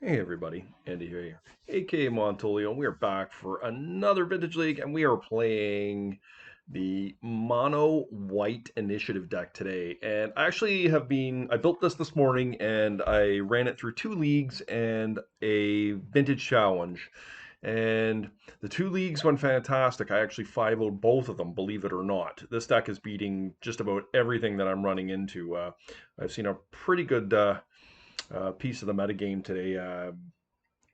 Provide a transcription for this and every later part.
Hey everybody, Andy here, aka Montolio, and we are back for another Vintage League, and we are playing the Mono White Initiative deck today. And I built this morning, and I ran it through two leagues and a Vintage Challenge. And the two leagues went fantastic. I actually 5-0'd both of them, believe it or not. This deck is beating just about everything that I'm running into. I've seen a pretty good piece of the metagame today.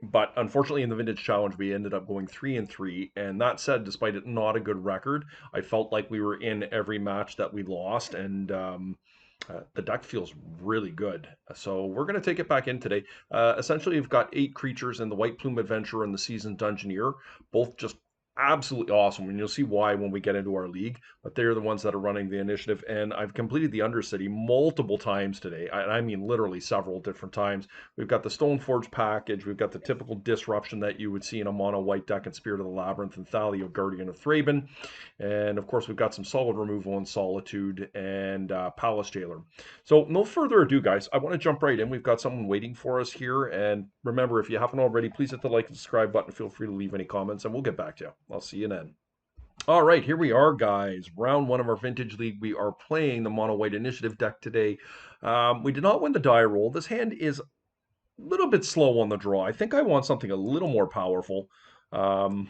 But unfortunately, in the Vintage Challenge, we ended up going 3-3. And that said, despite it not a good record, I felt like we were in every match that we lost, and the deck feels really good. So we're going to take it back in today. Essentially, we've got 8 creatures in the White Plume Adventurer and the Seasoned Dungeoneer, both just absolutely awesome. And you'll see why when we get into our league. But they're the ones that are running the initiative. And I've completed the Undercity multiple times today. I mean, literally several different times. We've got the Stoneforge package. We've got the typical disruption that you would see in a mono white deck in Spirit of the Labyrinth and Thalio, Guardian of Thraben. And of course, we've got some solid removal in Solitude and Palace Jailer. So no further ado, guys. I want to jump right in. We've got someone waiting for us here. And remember, if you haven't already, please hit the like and subscribe button. Feel free to leave any comments, and we'll get back to you. I'll see you then. All right, here we are, guys. Round one of our Vintage League. We are playing the Mono White Initiative deck today. We did not win the die roll. This hand is a little bit slow on the draw. I think I want something a little more powerful. Um,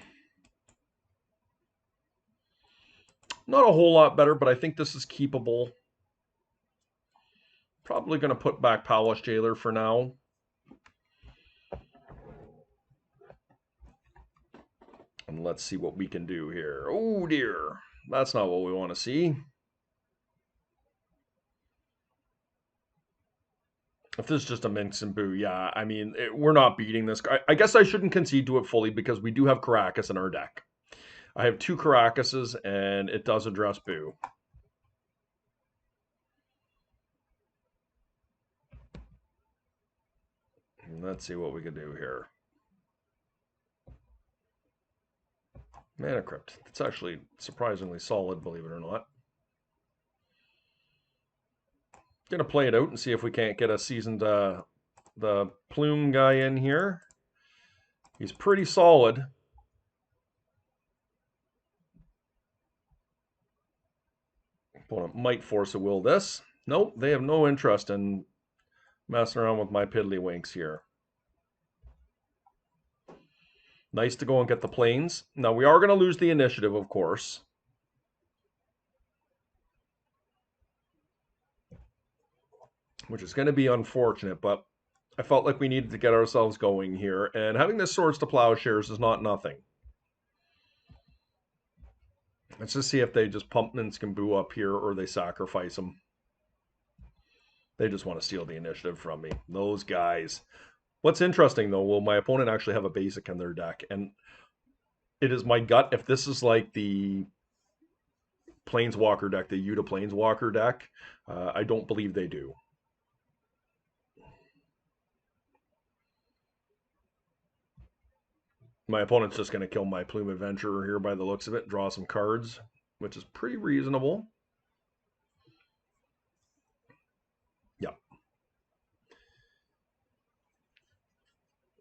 Not a whole lot better, but I think this is keepable. Probably going to put back Palace Jailer for now. And let's see what we can do here. Oh dear. That's not what we want to see. If this is just a minx and boo, yeah, I mean, we're not beating this. I guess I shouldn't concede to it fully because we do have Caracas in our deck. I have 2 Caracases, and it does address boo. Let's see what we can do here. Mana Crypt. It's actually surprisingly solid, believe it or not. Gonna play it out and see if we can't get a seasoned the Plume guy in here. He's pretty solid. Opponent might force a will this. Nope, they have no interest in messing around with my piddlywinks here. Nice to go and get the planes. Now, we are going to lose the initiative, of course. Which is going to be unfortunate, but I felt like we needed to get ourselves going here. And having this Swords to Plowshares is not nothing. Let's just see if they just pump Minskamboo up here or they sacrifice him. They just want to steal the initiative from me. Those guys. What's interesting, though, will my opponent actually have a basic in their deck? And it is my gut, if this is like the Planeswalker deck, the Yuta Planeswalker deck, I don't believe they do. My opponent's just going to kill my Plume Adventurer here by the looks of it, draw some cards, which is pretty reasonable. Yeah.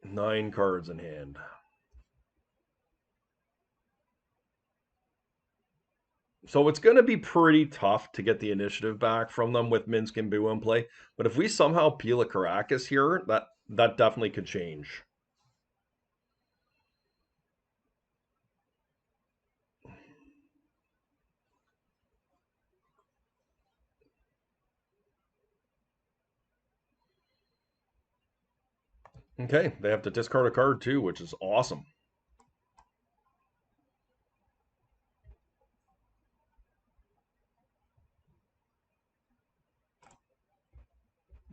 9 cards in hand. So it's going to be pretty tough to get the initiative back from them with Minsk and Boo in play. But if we somehow peel a Caracas here, that definitely could change. Okay, they have to discard a card too, which is awesome.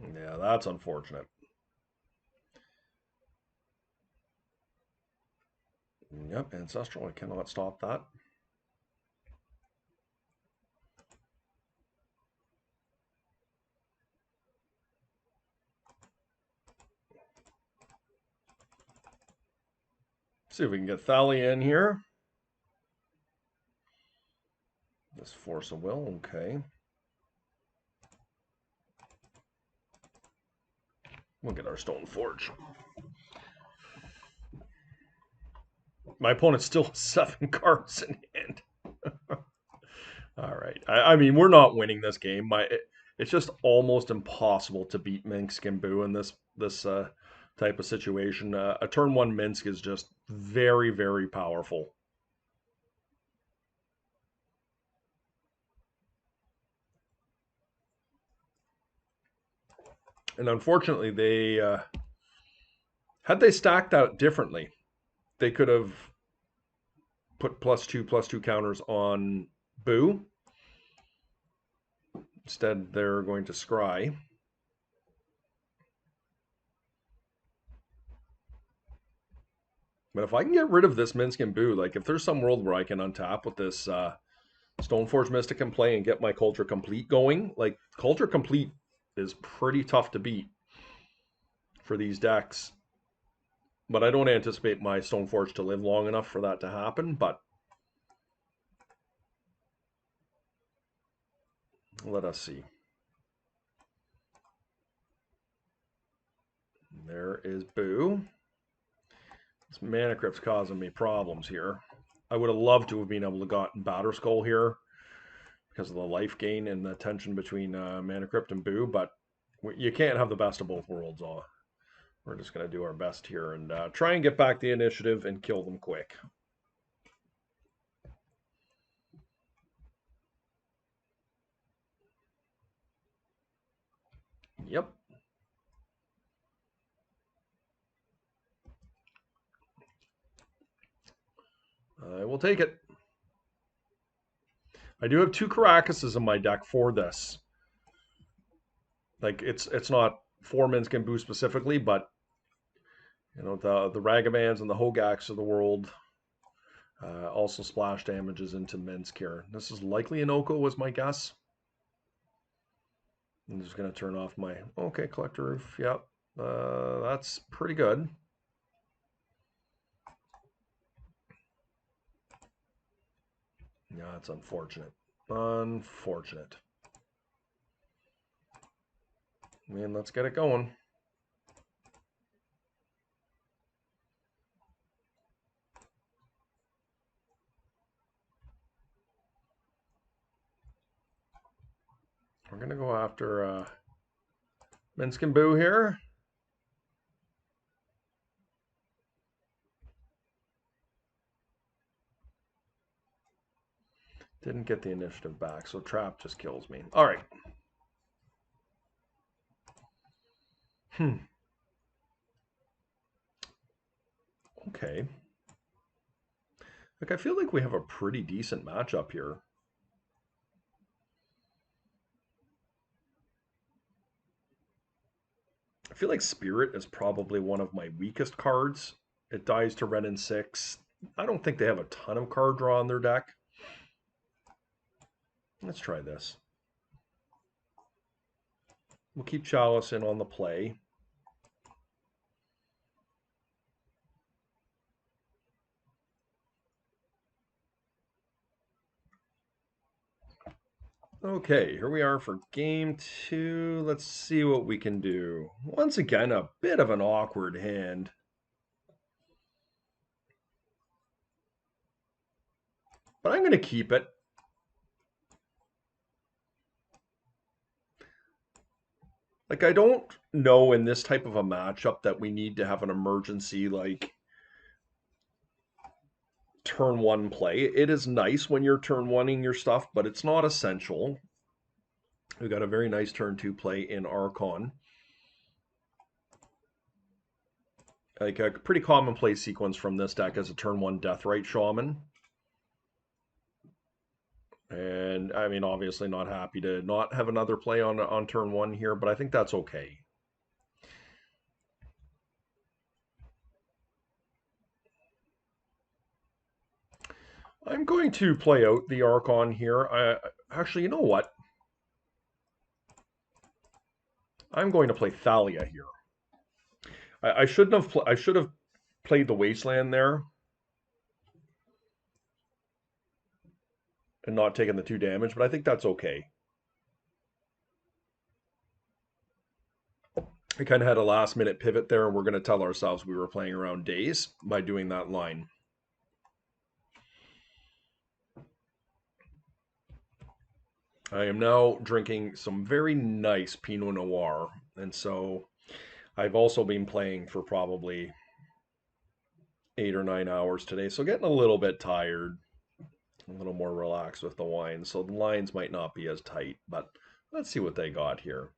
Yeah, that's unfortunate. Yep, Ancestral, I cannot stop that. See if we can get Thalia in here. This Force of Will, okay. We'll get our Stone Forge. My opponent still has 7 cards in hand. All right. I mean, we're not winning this game. It's just almost impossible to beat Minsk and Boo in this type of situation. A turn one Minsk is just very, very powerful. And unfortunately, they had they stacked out differently, they could have put +2/+2 counters on Boo. Instead, they're going to scry. But if I can get rid of this Minsk and Boo, like if there's some world where I can untap with this Stoneforge Mystic in play and get my Culture Complete going, like Culture Complete is pretty tough to beat for these decks. But I don't anticipate my Stoneforge to live long enough for that to happen. But let us see. There is Boo. This Mana Crypt's causing me problems here. I would have loved to have been able to gotten Batterskull here because of the life gain and the tension between Mana Crypt and Boo, but you can't have the best of both worlds. We're just going to do our best here and try and get back the initiative and kill them quick. Yep. I will take it. I do have 2 Caracases in my deck for this. Like it's not for Minsk and Boo specifically, but you know the Ragamans and the Hogaks of the world also splash damages into Minsk here. This is likely an Oko was my guess. I'm just going to turn off my okay Collector Roof. Yep, that's pretty good. Yeah, that's unfortunate. Unfortunate. Man, let's get it going. We're going to go after Minsk and Boo here. Didn't get the initiative back, so Trap just kills me. All right. Okay. Like, I feel like we have a pretty decent matchup here. I feel like Spirit is probably one of my weakest cards. It dies to Ren and 6. I don't think they have a ton of card draw on their deck. Let's try this. We'll keep Chalice in on the play. Okay, here we are for game 2. Let's see what we can do. Once again, a bit of an awkward hand. But I'm going to keep it. Like, I don't know in this type of a matchup that we need to have an emergency, like, turn 1 play. It is nice when you're turn 1ing your stuff, but it's not essential. We got a very nice turn 2 play in Archon. Like, a pretty common play sequence from this deck is a turn 1 Deathrite Shaman. And I mean, obviously not happy to not have another play on turn 1 here, but I think that's okay. I'm going to play out the Archon here. Actually, you know what? I'm going to play Thalia here. I shouldn't have. I should have played the Wasteland there and not taken the 2 damage, but I think that's okay. I kind of had a last minute pivot there, and we're going to tell ourselves we were playing around days by doing that line. I am now drinking some very nice Pinot Noir. And so I've also been playing for probably 8 or 9 hours today. So getting a little bit tired, a little more relaxed with the wine. So the lines might not be as tight, but let's see what they got here.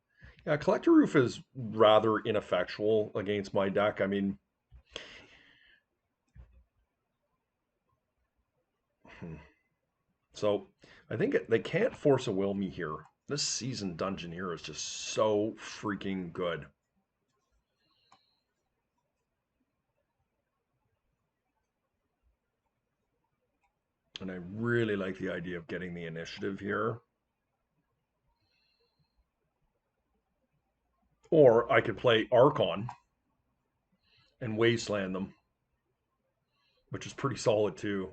Yeah, Collector Roof is rather ineffectual against my deck. I mean, so I think they can't force a will me here. This seasoned Dungeoneer is just so freaking good. And I really like the idea of getting the initiative here. Or I could play Archon and Wasteland them, which is pretty solid too.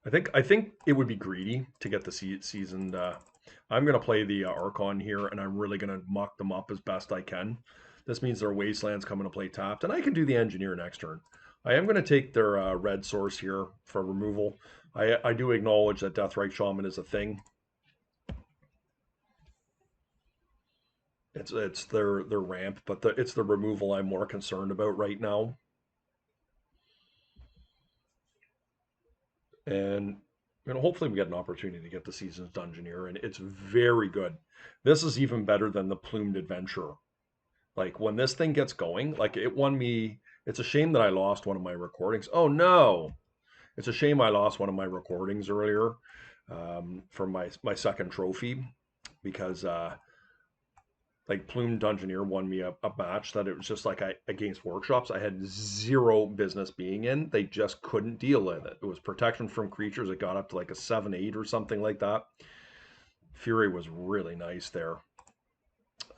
I think it would be greedy to get the seasoned. I'm gonna play the Archon here, and I'm really gonna muck them up as best I can. This means their Wastelands coming to play tapped, and I can do the Engineer next turn. I am gonna take their red source here for removal. I do acknowledge that Deathrite Shaman is a thing. It's their ramp, but it's the removal I'm more concerned about right now. And hopefully we get an opportunity to get the season's Dungeoneer, and it's very good. This is even better than the Plumed Adventurer. Like when this thing gets going, like it won me. It's a shame that I lost one of my recordings. Oh no, it's a shame I lost one of my recordings earlier from my second trophy because like Plume Dungeoneer won me a match that it was just like against workshops I had zero business being in. They just couldn't deal with it. It was protection from creatures. It got up to like a 7/8 or something like that. Fury was really nice there.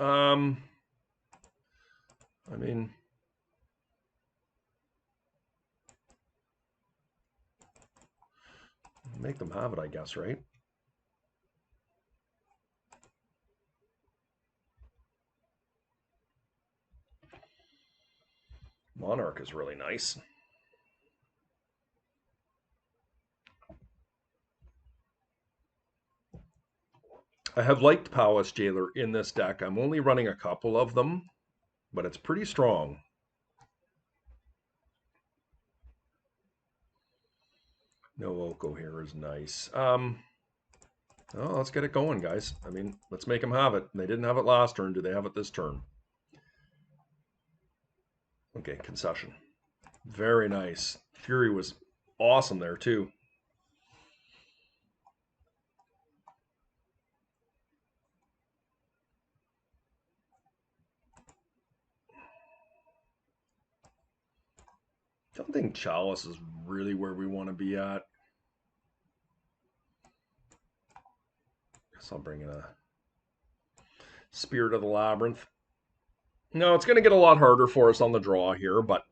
Um, I mean, make them have it, I guess, right? Monarch is really nice. I have liked Palace Jailer in this deck. I'm only running a couple of them, but it's pretty strong. No Oko here is nice. Oh, let's get it going, guys. I mean, let's make them have it. They didn't have it last turn. Do they have it this turn? Okay, concession. Very nice. Fury was awesome there, too. Don't think Chalice is really where we want to be at. Guess I'll bring in a Spirit of the Labyrinth. No, it's going to get a lot harder for us on the draw here, but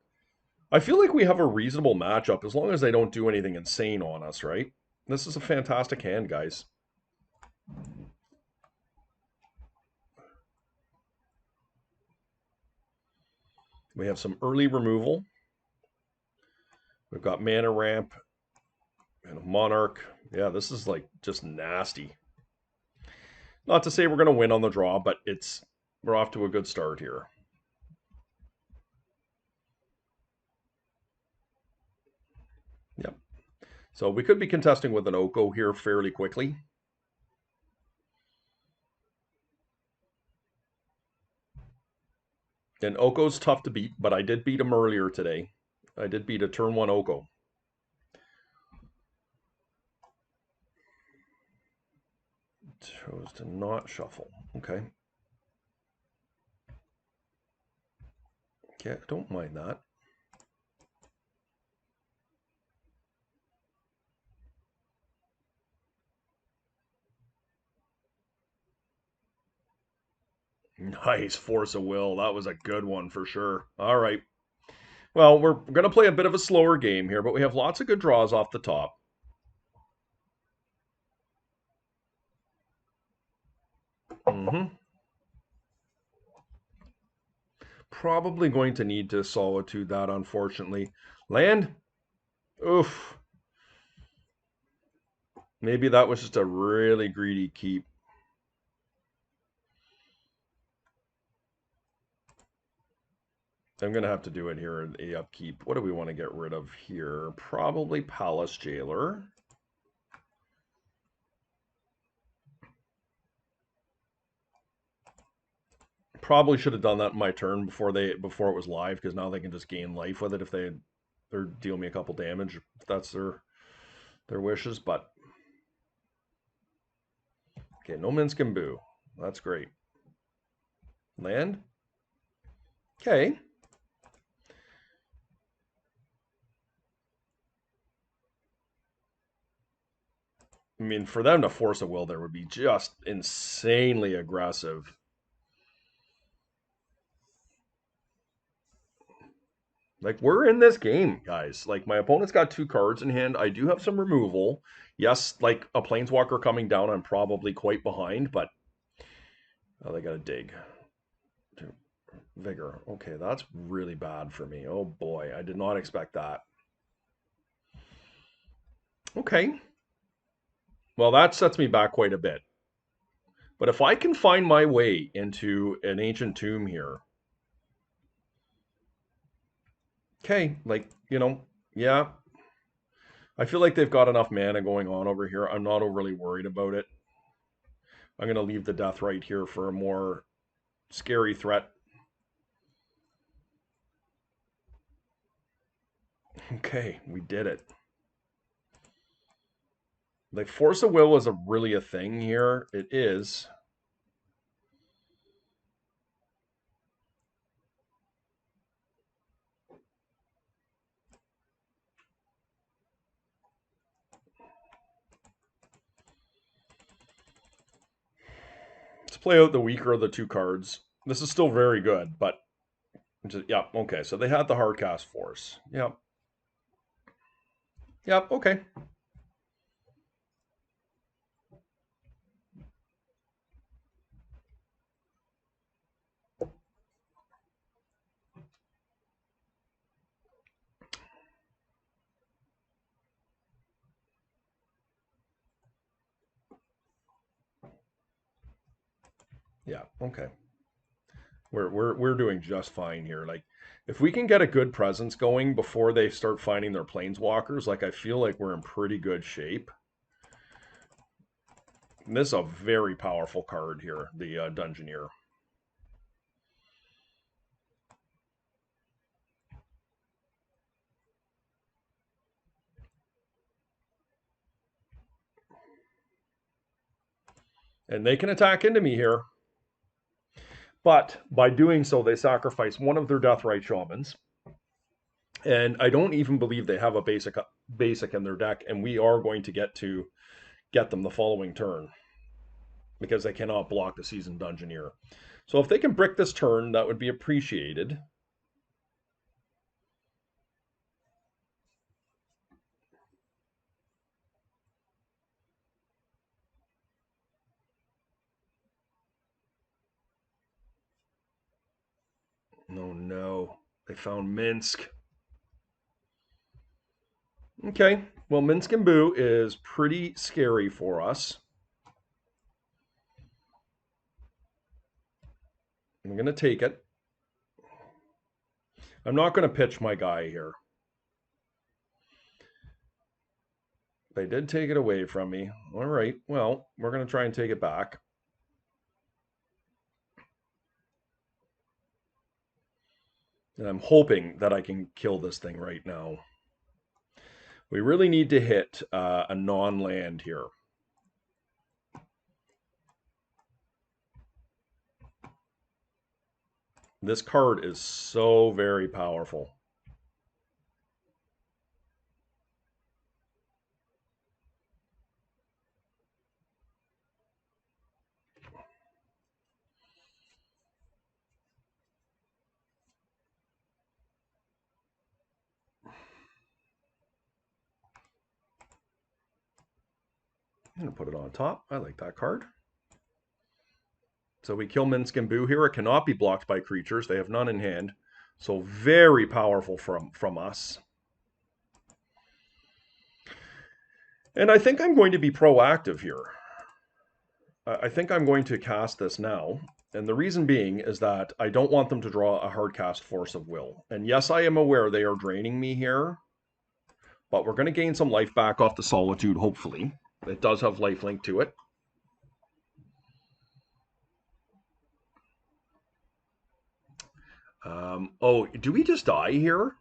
I feel like we have a reasonable matchup as long as they don't do anything insane on us, right? This is a fantastic hand, guys. We have some early removal. We've got Mana Ramp and a Monarch. Yeah, this is like just nasty. Not to say we're going to win on the draw, but we're off to a good start here. Yep. So we could be contesting with an Oko here fairly quickly. And Oko's tough to beat, but I did beat him earlier today. I did beat a turn 1 Oko. Chose to not shuffle. Okay. Yeah, don't mind that. Nice force of will. That was a good one for sure. All right. Well, we're going to play a bit of a slower game here, but we have lots of good draws off the top. Probably going to need to Solitude that, unfortunately. Land? Oof. Maybe that was just a really greedy keep. I'm going to have to do it here in a upkeep. What do we want to get rid of here? Probably Palace Jailer. Probably should have done that in my turn before it was live, because now they can just gain life with it if they or deal me a couple damage if that's their wishes. But okay, no Minsk and Boo. That's great. Land. Okay. I mean, for them to force a will there would be just insanely aggressive. Like, we're in this game, guys. Like, my opponent's got 2 cards in hand. I do have some removal. Yes, like a Planeswalker coming down, I'm probably quite behind, but oh, they got to dig. Vigor. Okay, that's really bad for me. Oh boy, I did not expect that. Okay. Well, that sets me back quite a bit. But if I can find my way into an ancient tomb here, okay, like, yeah, I feel like they've got enough mana going on over here. I'm not overly worried about it. I'm going to leave the death right here for a more scary threat. Okay, we did it. Like, force of will is really a thing here. It is. Let's play out the weaker of the 2 cards. This is still very good, but yeah, okay. So they had the hard cast force. Yep. Yep, okay. Yeah, okay. We're doing just fine here. Like, if we can get a good presence going before they start finding their planeswalkers, like, I feel like we're in pretty good shape. And this is a very powerful card here, the Dungeoneer. And they can attack into me here. But by doing so, they sacrifice one of their Deathrite Shamans. And I don't even believe they have a basic in their deck, and we are going to get them the following turn because they cannot block the Seasoned Dungeoneer. So if they can brick this turn, that would be appreciated. Oh no, they found Minsk. Okay, well, Minsk and Boo is pretty scary for us. I'm going to take it. I'm not going to pitch my guy here. They did take it away from me. All right, well, we're going to try and take it back. And I'm hoping that I can kill this thing right now. We really need to hit a non-land here. This card is so very powerful. I'm going to put it on top. I like that card. So we kill Minsk and Boo here. It cannot be blocked by creatures. They have none in hand. So very powerful from us. And I think I'm going to be proactive here. I think I'm going to cast this now. And the reason being is that I don't want them to draw a hard cast Force of Will. And yes, I am aware they are draining me here, but we're going to gain some life back off the Solitude, hopefully. It does have lifelink to it. Oh, do we just die here?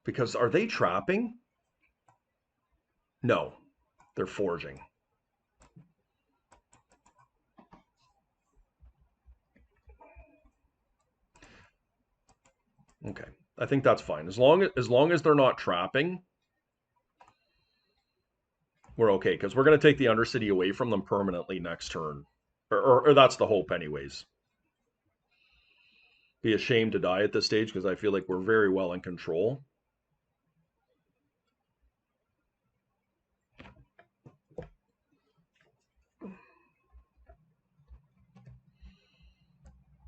Because are they trapping? No, they're forging. Okay, I think that's fine. As long as they're not trapping, we're okay. Because we're going to take the Undercity away from them permanently next turn. Or that's the hope anyways. Be ashamed to die at this stage because I feel like we're very well in control.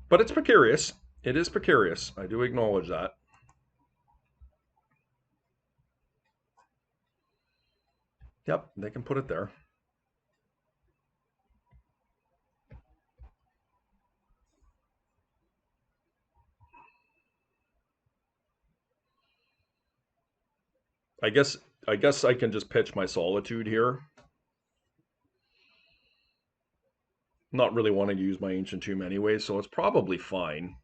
But it's precarious. It is precarious. I do acknowledge that. Yep, they can put it there. I guess I can just pitch my Solitude here. Not really wanting to use my Ancient Tomb anyway, so it's probably fine.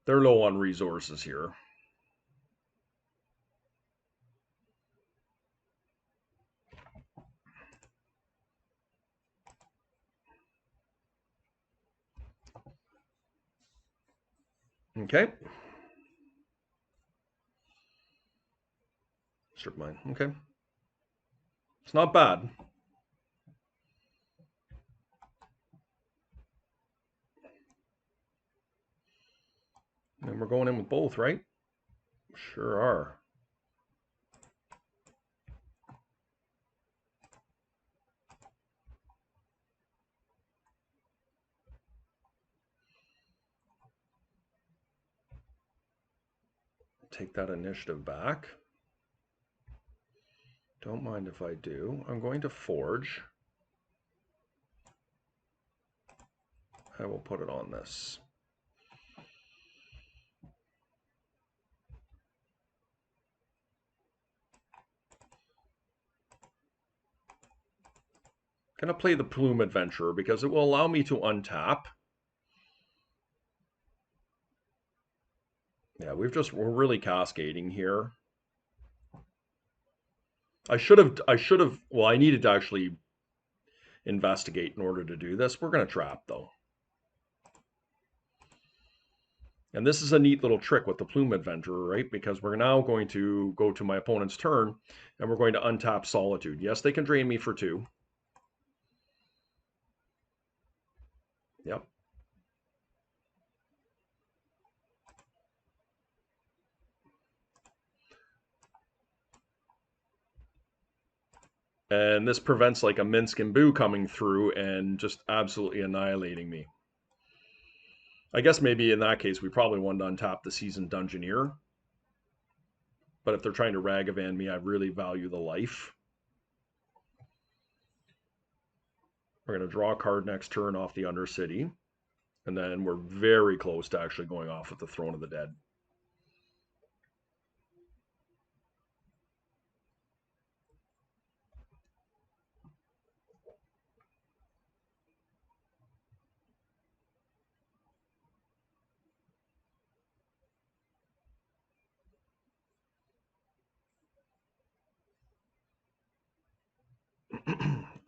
They're low on resources here. Okay. Strip mine. Okay. It's not bad. And we're going in with both, right? Sure are. Take that initiative back. Don't mind if I do. I'm going to forge. I will put it on this. Gonna play the Plume Adventurer because it will allow me to untap. Yeah, we're really cascading here. Well, I needed to actually investigate in order to do this. We're gonna trap though. And this is a neat little trick with the Plume Adventurer, right? Because we're now going to go to my opponent's turn and we're going to untap Solitude. Yes, they can drain me for 2. Yep. And this prevents like a Minsk and Boo coming through and just absolutely annihilating me. I guess maybe in that case, we probably want to untap the Seasoned Dungeoneer. But if they're trying to Ragavan me, I really value the life. We're going to draw a card next turn off the Undercity. And then we're very close to actually going off with the Throne of the Dead.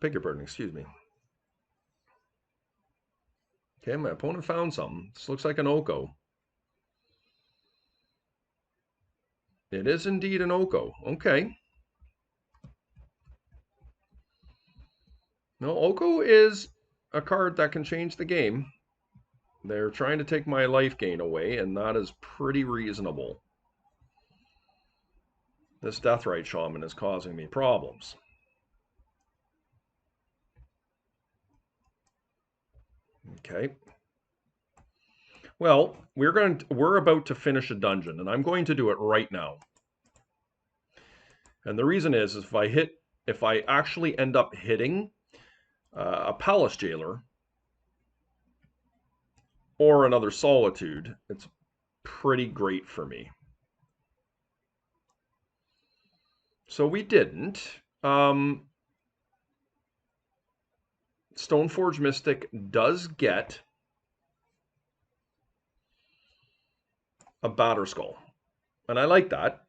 Beg your pardon, excuse me. Okay, my opponent found something. This looks like an Oko. It is indeed an Oko. Okay. No, Oko is a card that can change the game. They're trying to take my life gain away, and that is pretty reasonable. This Deathrite Shaman is causing me problems. Okay. Well, we're about to finish a dungeon, and I'm going to do it right now. And the reason is if I actually end up hitting a Palace Jailer or another Solitude, it's pretty great for me. So we didn't. Stoneforge Mystic does get a Batterskull, and I like that.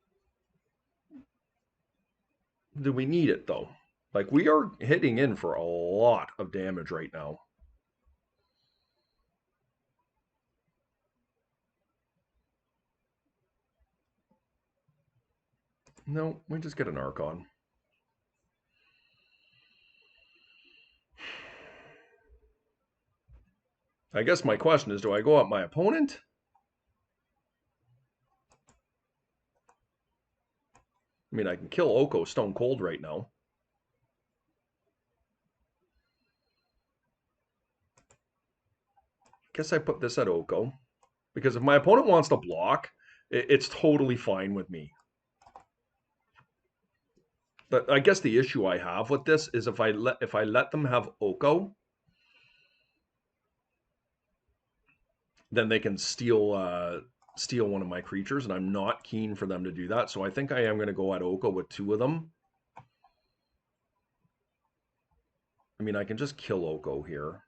Do we need it though? Like, we are hitting in for a lot of damage right now. No, we just get an Archon. I guess my question is, do I go at my opponent? I mean, I can kill Oko stone cold right now. Guess I put this at Oko. Because if my opponent wants to block, it's totally fine with me. But I guess the issue I have with this is if I let them have Oko, then they can steal one of my creatures, and I'm not keen for them to do that. So I think I am going to go at Oko with two of them. I mean, I can just kill Oko here.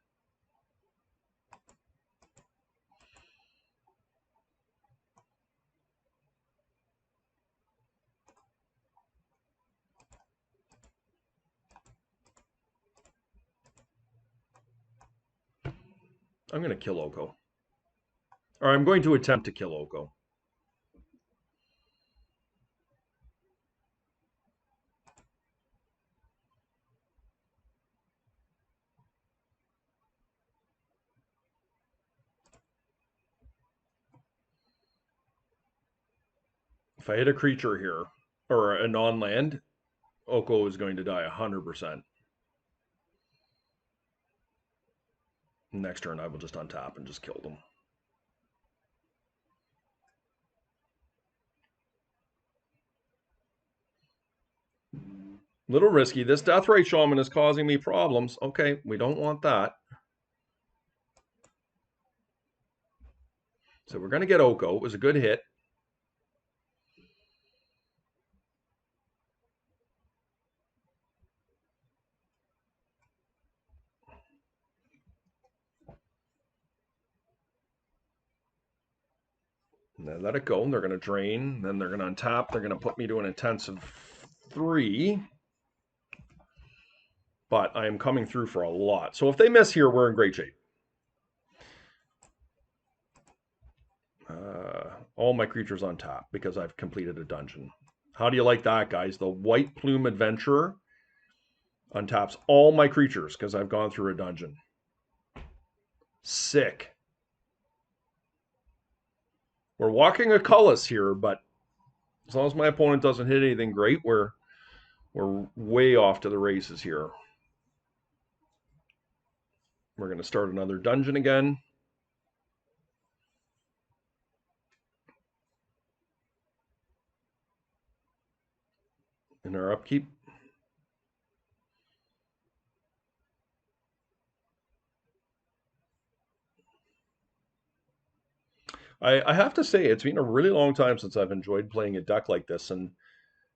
I'm going to kill Oko. Or I'm going to attempt to kill Oko. If I hit a creature here, or a non-land, Oko is going to die 100%. Next turn, I will just untap and just kill them. Little risky. This Deathrite Shaman is causing me problems. Okay, we don't want that. So we're going to get Oko. It was a good hit. And then let it go. And they're going to drain. Then they're going to untap. They're going to put me to an intensive 3. But I am coming through for a lot. So if they miss here, we're in great shape. All my creatures on top because I've completed a dungeon. How do you like that, guys? The White Plume Adventurer untaps all my creatures because I've gone through a dungeon. Sick. We're walking a Cullis here, but as long as my opponent doesn't hit anything great, we're way off to the races here. We're going to start another dungeon again. In our upkeep. I have to say, it's been a really long time since I've enjoyed playing a deck like this. And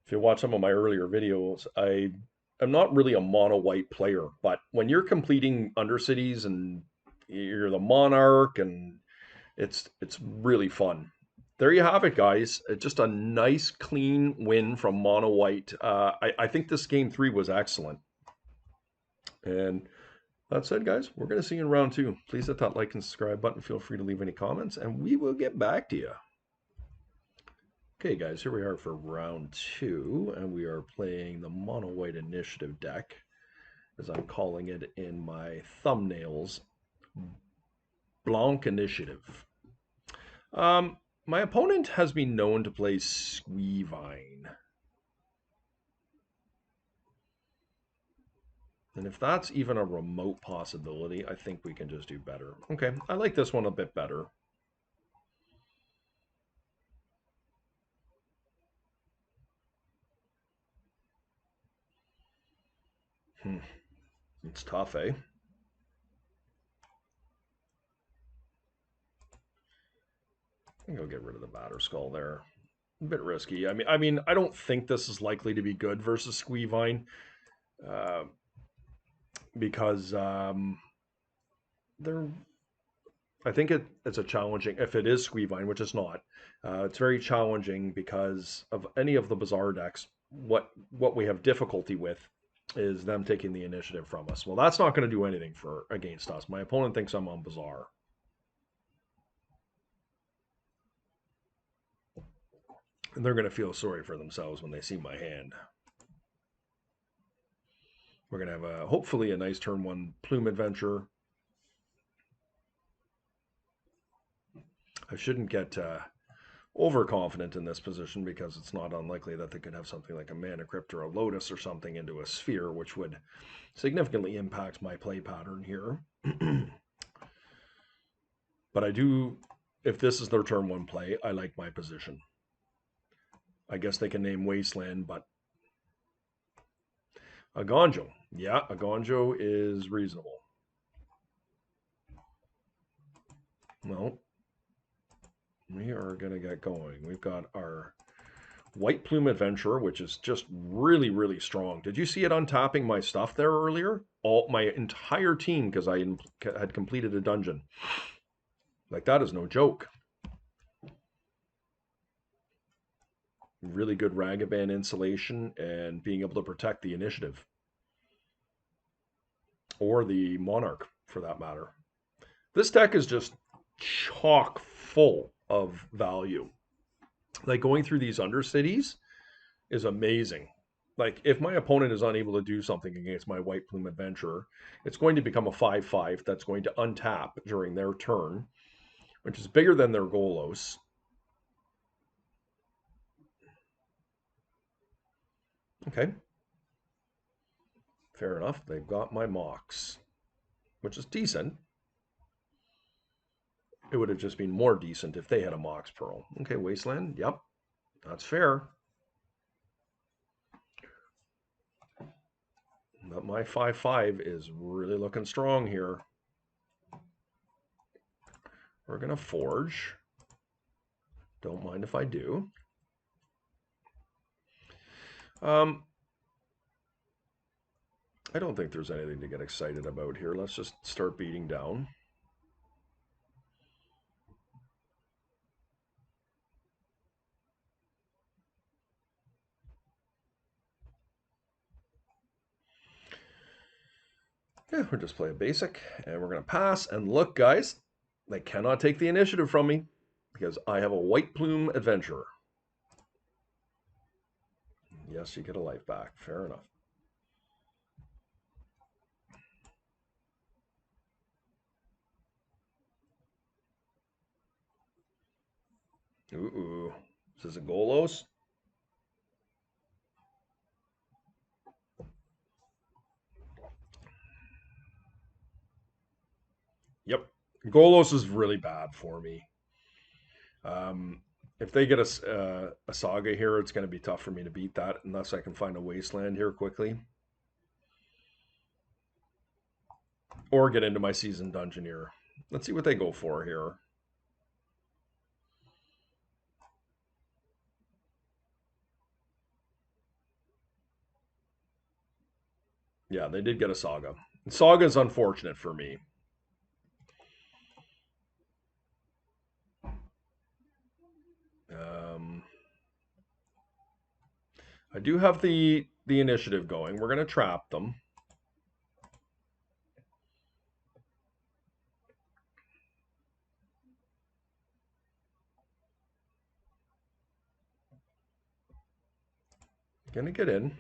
if you watch some of my earlier videos, I'm not really a mono white player, but when you're completing Undercities and you're the Monarch, and it's really fun. There you have it, guys. Just a nice, clean win from mono white. I think this game 3 was excellent. And that said, guys, we're going to see you in round 2. Please hit that like and subscribe button. Feel free to leave any comments, and we will get back to you. Okay, guys, here we are for round 2, and we are playing the Mono White Initiative deck, as I'm calling it in my thumbnails, Blanc Initiative. My opponent has been known to play Squeevine. And if that's even a remote possibility, I think we can just do better. Okay, I like this one a bit better. Hmm. It's tough, eh? I think I'll get rid of the batter skull there. A bit risky. I mean, I don't think this is likely to be good versus Squeevine, uh, because they're. I think it's a challenging. If it is Squeevine, which it's not, it's very challenging because of any of the bizarre decks. What we have difficulty with is them taking the initiative from us. Well, that's not going to do anything for against us. My opponent thinks I'm on bizarre, and they're going to feel sorry for themselves when they see my hand. We're going to have hopefully a nice turn one Plume Adventure. I shouldn't get overconfident in this position because it's not unlikely that they could have something like a Mana Crypt or a Lotus or something into a Sphere, which would significantly impact my play pattern here. But I do, if this is their turn one play, I like my position. I guess they can name Wasteland, but a Gonjo. Yeah, a Gonjo is reasonable. Well, we are going to get going. We've got our White Plume Adventurer, which is just really, really strong. Did you see it untapping my stuff there earlier? All my entire team, because I had completed a dungeon. Like, that is no joke. Really good Ragavan insulation and being able to protect the initiative. Or the Monarch, for that matter. This deck is just chock full of value. Like, going through these Undercities is amazing. Like, if my opponent is unable to do something against my White Plume Adventurer, it's going to become a 5/5 that's going to untap during their turn, which is bigger than their Golos. Okay, fair enough. They've got my Mox, which is decent. It would have just been more decent if they had a Mox Pearl. Okay, Wasteland. Yep, that's fair. But my 5/5 is really looking strong here. We're going to Forge. Don't mind if I do. Um, I don't think there's anything to get excited about here. Let's just start beating down. Yeah, we'll just play a basic, and we're going to pass. And look, guys, they cannot take the initiative from me because I have a White Plume Adventurer. Yes, you get a life back. Fair enough. Ooh. Is this a Golos? Yep. Golos is really bad for me. If they get a Saga here, it's going to be tough for me to beat that unless I can find a Wasteland here quickly. Or get into my Seasoned Dungeoneer. Let's see what they go for here. Yeah, they did get a Saga. Saga is unfortunate for me. Um, I do have the initiative going. We're going to trap them. Going to get in.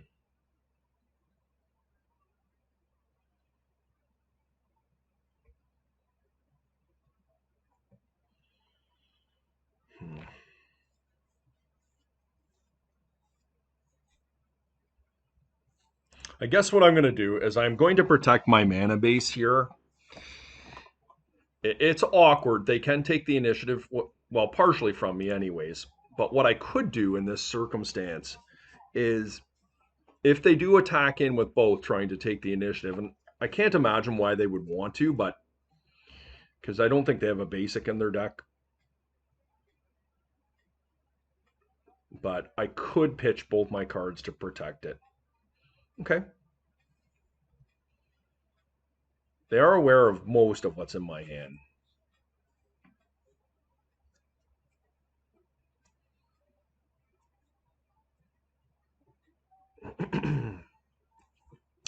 I guess what I'm going to do is I'm going to protect my mana base here. It's awkward. They can take the initiative, well, partially from me anyways. But what I could do in this circumstance is if they do attack in with both trying to take the initiative, and I can't imagine why they would want to, but because I don't think they have a basic in their deck. But I could pitch both my cards to protect it. Okay. They are aware of most of what's in my hand.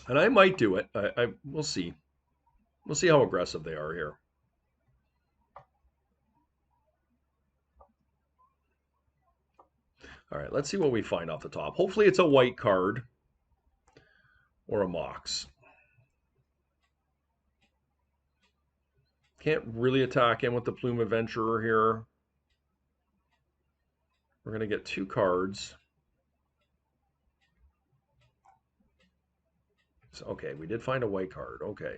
And I might do it. We'll see. We'll see how aggressive they are here. All right, let's see what we find off the top. Hopefully it's a white card or a Mox. Can't really attack in with the Plume Adventurer here. We're going to get 2 cards. So, okay, we did find a white card. Okay.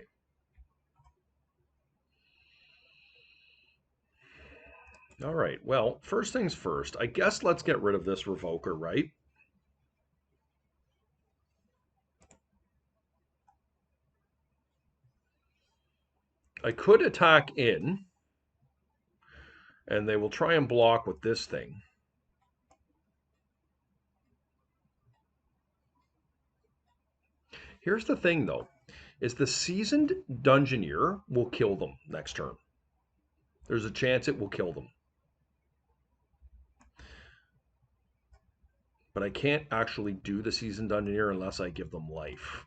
All right, well, first things first. I guess let's get rid of this Revoker, right? I could attack in, and they will try and block with this thing. Here's the thing, though, is the Seasoned Dungeoneer will kill them next turn. There's a chance it will kill them. But I can't actually do the Seasoned Dungeoneer unless I give them life.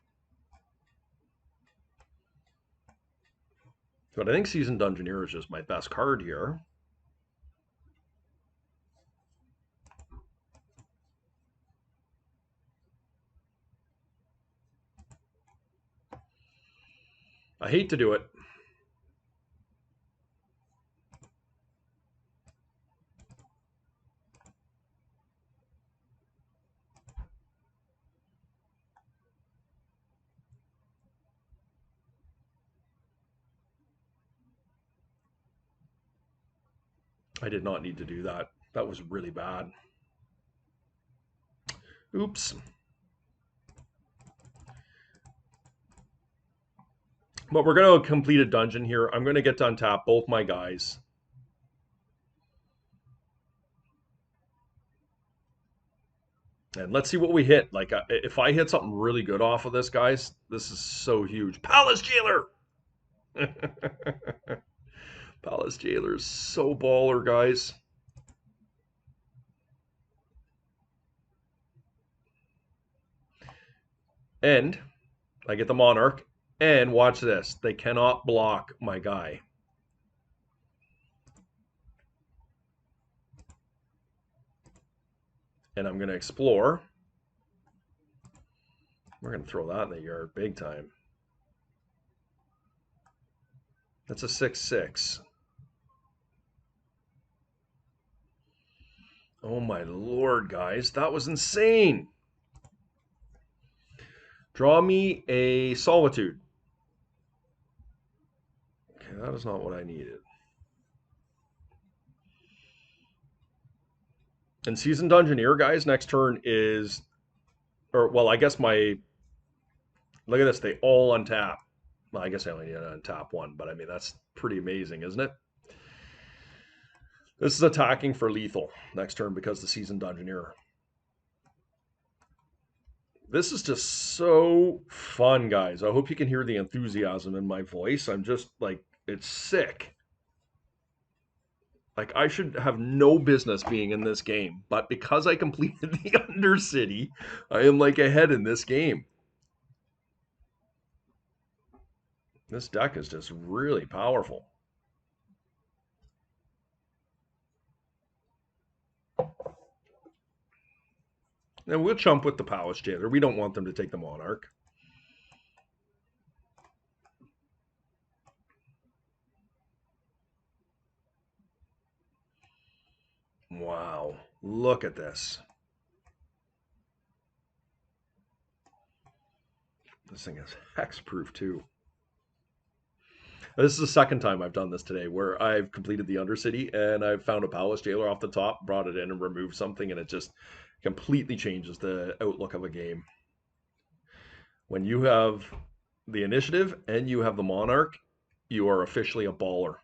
But I think Seasoned Dungeoneer is just my best card here. I hate to do it. I did not need to do that. That was really bad. Oops. But we're going to complete a dungeon here. I'm going to get to untap both my guys. And let's see what we hit. Like, if I hit something really good off of this, guys, this is so huge. Palace Jailer! Palace Jailer is so baller, guys. And I get the Monarch. And watch this. They cannot block my guy. And I'm going to explore. We're going to throw that in the yard big time. That's a 6/6. Oh my lord, guys. That was insane. Draw me a Solitude. Okay, that is not what I needed. And Seasoned Dungeoneer, guys, next turn is... Or, well, I guess my... Look at this. They all untap. Well, I guess I only need to untap one, but I mean, that's pretty amazing, isn't it? This is attacking for lethal next turn because the Seasoned Dungeoneer. This is just so fun, guys. I hope you can hear the enthusiasm in my voice. I'm just like, it's sick. Like, I should have no business being in this game, but because I completed the Undercity, I am like ahead in this game. This deck is just really powerful. And we'll chump with the Palace Jailer. We don't want them to take the Monarch. Wow, look at this. This thing is hexproof too. This is the second time I've done this today where I've completed the Undercity and I've found a Palace Jailer off the top, brought it in and removed something, and it just completely changes the outlook of a game. When you have the initiative and you have the Monarch, you are officially a baller.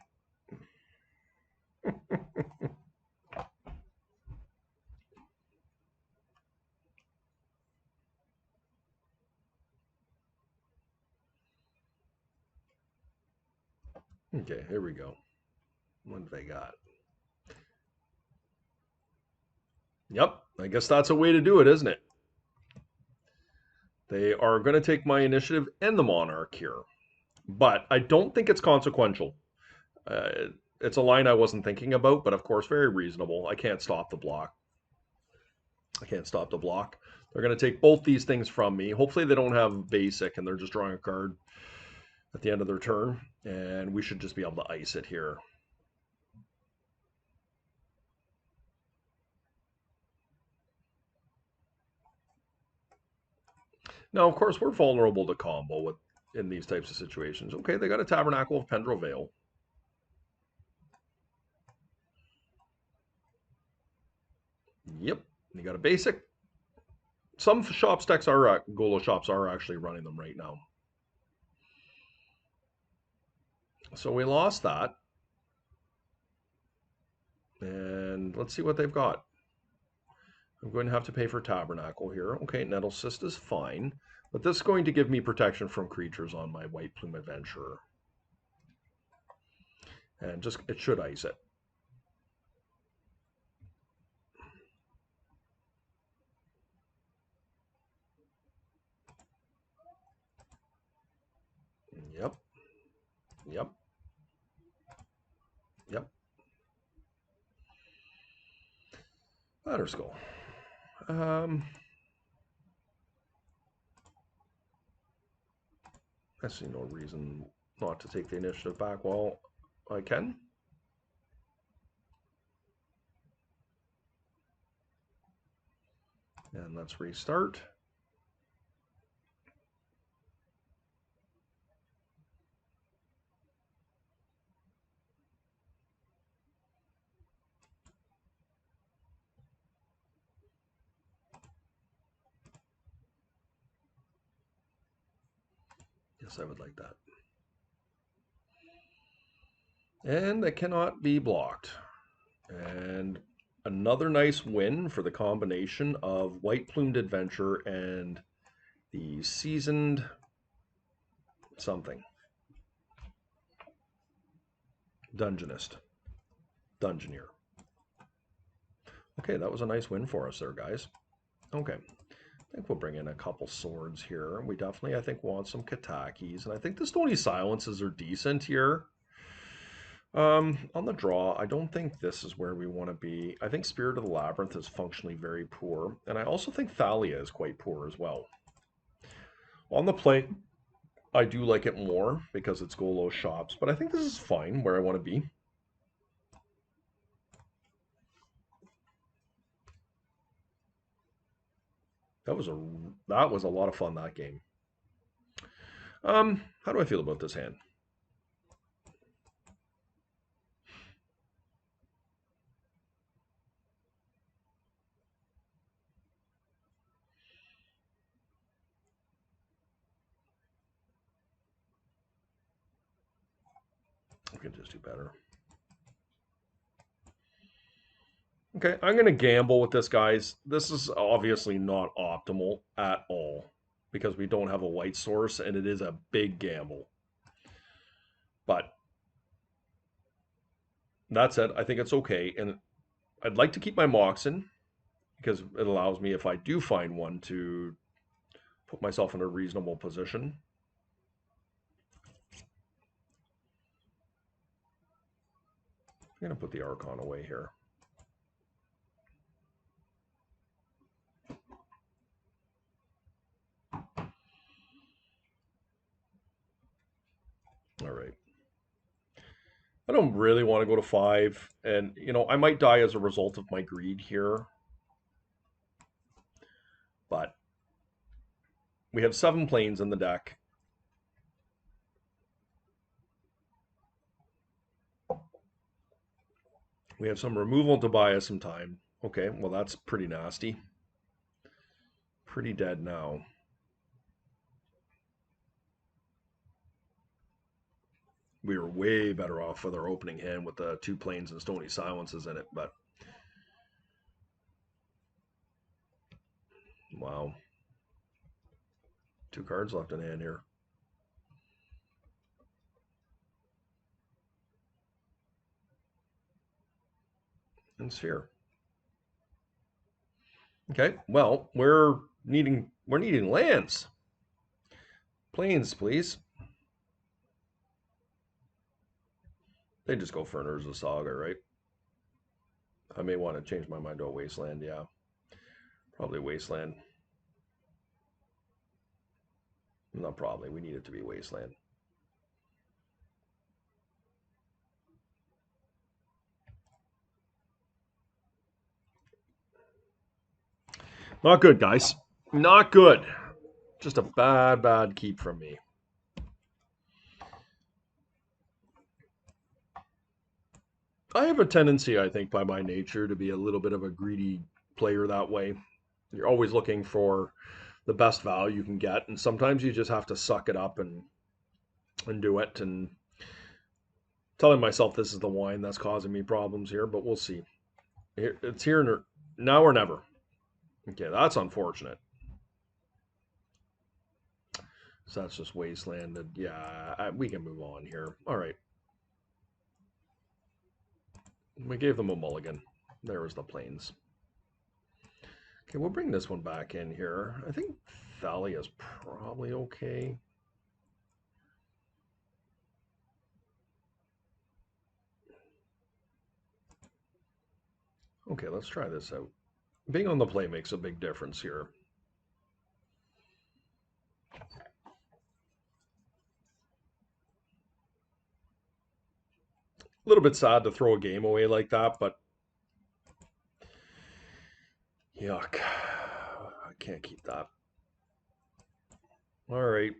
Okay, here we go. What do they got? Yep, I guess that's a way to do it, isn't it? They are going to take my initiative and the Monarch here, but I don't think it's consequential. Uh, it's a line I wasn't thinking about, but of course, very reasonable. I can't stop the block. I can't stop the block. They're going to take both these things from me. Hopefully, they don't have basic and they're just drawing a card at the end of their turn, and we should just be able to ice it here. Now, of course, we're vulnerable to combo in these types of situations. Okay, they got a Tabernacle of Pendrell Vale. Yep, they got a basic. Some shop decks are Golo shops are actually running them right now. So we lost that. And let's see what they've got. I'm going to have to pay for Tabernacle here. Okay, Nettle Cyst is fine. But this is going to give me protection from creatures on my White Plume Adventurer. And just, it should ice it. Yep. Yep. Yep. Ladder Skull. I see no reason not to take the initiative back while I can. And let's restart. Yes, I would like that. And it cannot be blocked. And another nice win for the combination of White Plumed Adventure and the Seasoned something. Dungeonist. Dungeoneer. Okay, that was a nice win for us there, guys. Okay. I think we'll bring in a couple swords here. We definitely, I think, want some Katakis. And I think the Stony Silences are decent here. On the draw, I don't think this is where we want to be. I think Spirit of the Labyrinth is functionally very poor. And I also think Thalia is quite poor as well. On the play, I do like it more because it's Golo shops. But I think this is fine where I want to be. That was a lot of fun, that game. How do I feel about this hand? We can just do better. Okay, I'm going to gamble with this, guys. This is obviously not optimal at all because we don't have a white source, and it is a big gamble. But that said, I think it's okay, and I'd like to keep my Moxen because it allows me, if I do find one, to put myself in a reasonable position. I'm going to put the Archon away here. All right. I don't really want to go to 5, and, you know, I might die as a result of my greed here. But We have 7 planes in the deck. We have some removal to buy us some time. Okay, well that's pretty nasty. Pretty dead now. We were way better off with our opening hand with the 2 planes and Stony Silences in it, but wow. 2 cards left in hand here. And Sphere. Okay, well, we're needing lands. Planes, please. They just go for an Urza Saga, right? I may want to change my mind to a Wasteland, yeah. Probably Wasteland. Not probably, we need it to be Wasteland. Not good, guys. Not good. Just a bad keep from me. I have a tendency, I think, by my nature to be a little bit of a greedy player that way. You're always looking for the best value you can get, and sometimes you just have to suck it up and do it. And telling myself this is the wine that's causing me problems here, but we'll see. It's here now or never. Okay, that's unfortunate. So that's just Wasteland. Yeah, we can move on here. All right. We gave them a mulligan. There was the plains. Okay, we'll bring this one back in here. I think Thalia is probably okay. Okay, let's try this out. Being on the play makes a big difference here. A little bit sad to throw a game away like that, but yuck. I can't keep that. All right.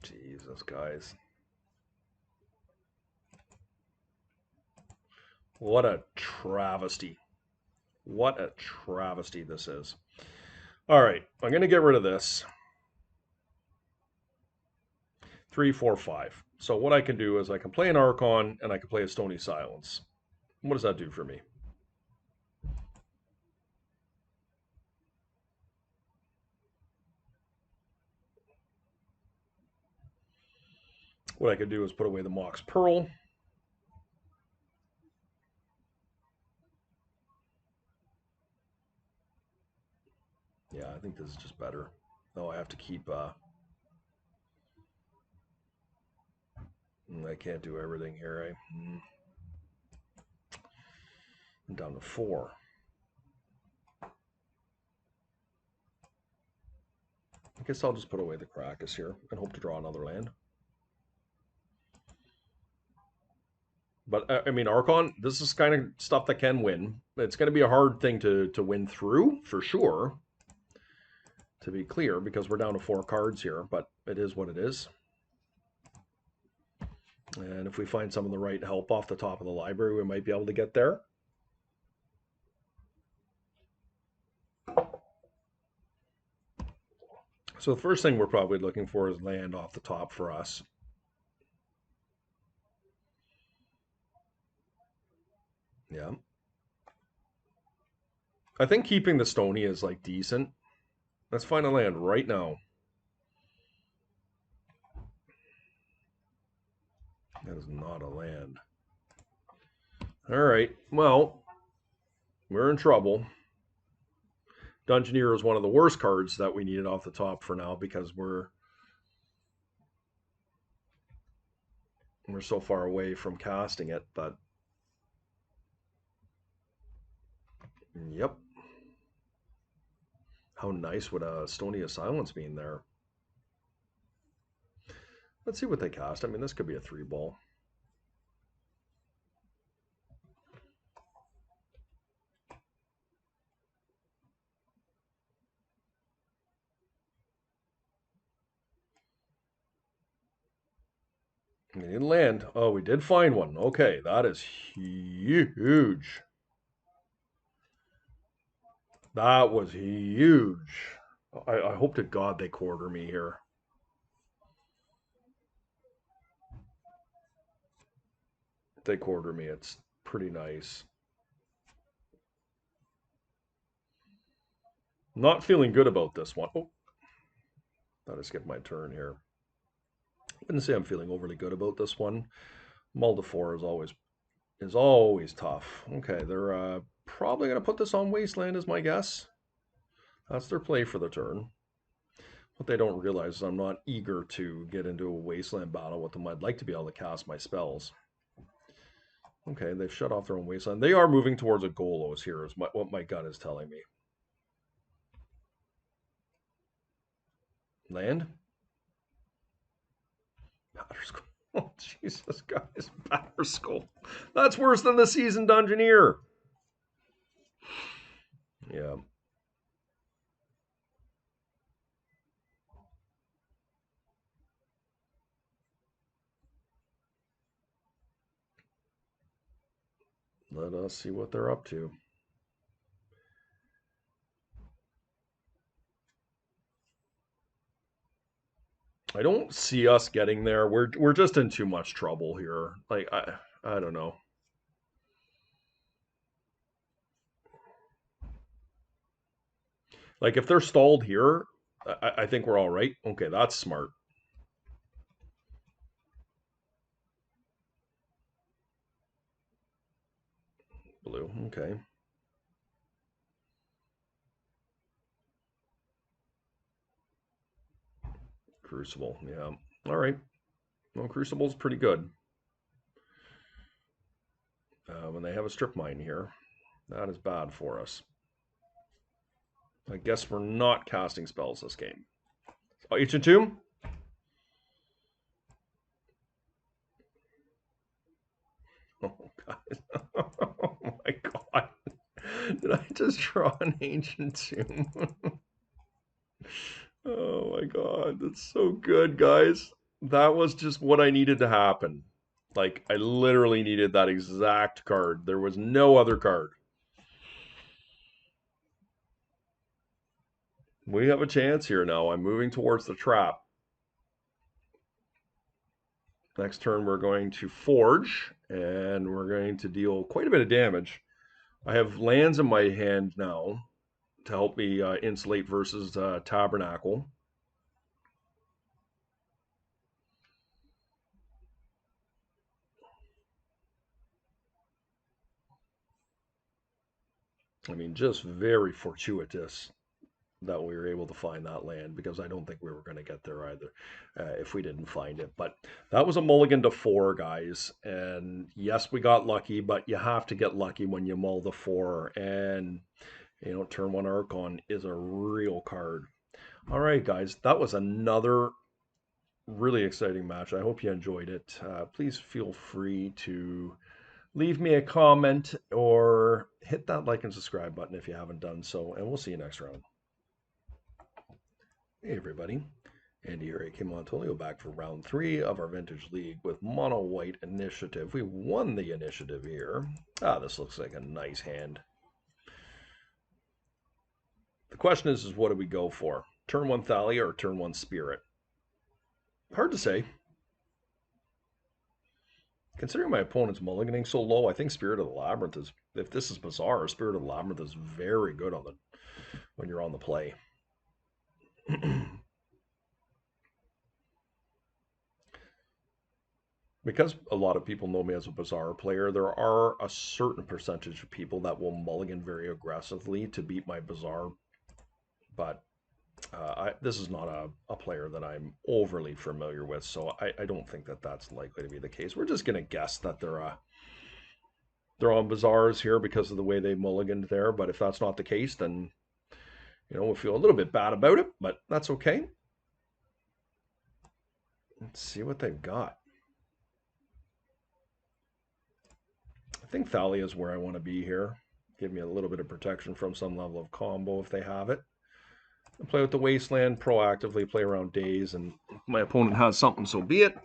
Jesus, guys. What a travesty. What a travesty this is. All right, I'm going to get rid of this. 3, 4, 5. So what I can do is I can play an Archon and I can play a Stony Silence. What does that do for me? What I could do is put away the Mox Pearl. Yeah, I think this is just better. Oh, I have to keep... I can't do everything here, right? I'm down to 4. I guess I'll just put away the Krakus here and hope to draw another land. But, I mean, Archon, this is kind of stuff that can win. It's going to be a hard thing to win through, for sure, to be clear, because we're down to 4 cards here, but it is what it is. And if we find some of the right help off the top of the library, we might be able to get there. So the first thing we're probably looking for is land off the top for us. Yeah. I think keeping the Stony is like decent. Let's find a land right now. That is not a land. All right. Well, we're in trouble. Dungeoneer is one of the worst cards that we needed off the top for now because we're so far away from casting it, but yep. How nice would a Stony of Silence mean there? Let's see what they cast. I mean, this could be a 3-ball. We didn't land. Oh, we did find one. Okay, that is huge. That was huge. I hope to God they quarter me here. If they quarter me, it's pretty nice. Not feeling good about this one. Oh, thought I skipped my turn here. I wouldn't say I'm feeling overly good about this one. Mull to 4 is always tough. Okay, they're probably going to put this on Wasteland, is my guess. That's their play for the turn. What they don't realize is I'm not eager to get into a Wasteland battle with them. I'd like to be able to cast my spells. Okay, they've shut off their own Wasteland. They are moving towards a Golos here, is what my gut is telling me. Land? Batterskull. Oh, Jesus, guys. Batterskull. That's worse than the Seasoned Dungeoneer. Yeah. Let us see what they're up to. I don't see us getting there. We're just in too much trouble here. Like I don't know. Like if they're stalled here, I think we're all right. Okay, that's smart. Blue. Okay. Crucible. Yeah. All right. Well, Crucible's pretty good. When they have a strip mine here, that is bad for us. I guess we're not casting spells this game. Oh, Ancient Tomb? Oh, God. Oh, my God. Did I just draw an Ancient Tomb? Oh, my God. That's so good, guys. That was just what I needed to happen. Like, I literally needed that exact card. There was no other card. We have a chance here now. I'm moving towards the trap. Next turn, we're going to Forge, and we're going to deal quite a bit of damage. I have lands in my hand now to help me insulate versus Tabernacle. I mean, just very fortuitous that we were able to find that land because I don't think we were going to get there either if we didn't find it. But that was a mulligan to 4, guys. And yes, we got lucky, but you have to get lucky when you mull the 4. And, turn 1 Archon is a real card. All right, guys, that was another really exciting match. I hope you enjoyed it. Please feel free to leave me a comment or hit that like and subscribe button if you haven't done so. And we'll see you next round. Hey, everybody. Andy here, A.K. Montolio, back for round 3 of our Vintage League with Mono White Initiative. We won the initiative here. This looks like a nice hand. The question is what do we go for? Turn 1 Thalia or turn 1 Spirit? Hard to say. Considering my opponent's mulliganing so low, I think Spirit of the Labyrinth is, if this is bizarre, Spirit of the Labyrinth is very good on the when you're on the play. Because a lot of people know me as a Bazaar player, there are a certain percentage of people that will mulligan very aggressively to beat my Bazaar. But this is not a player that I'm overly familiar with, so I don't think that that's likely to be the case. We're just going to guess that they're on Bazaars here because of the way they mulliganed there. But if that's not the case, then we'll feel a little bit bad about it, but that's okay. Let's see what they've got. I think Thalia is where I want to be here. Give me a little bit of protection from some level of combo if they have it. And play with the Wasteland proactively, play around days, and if my opponent has something, so be it.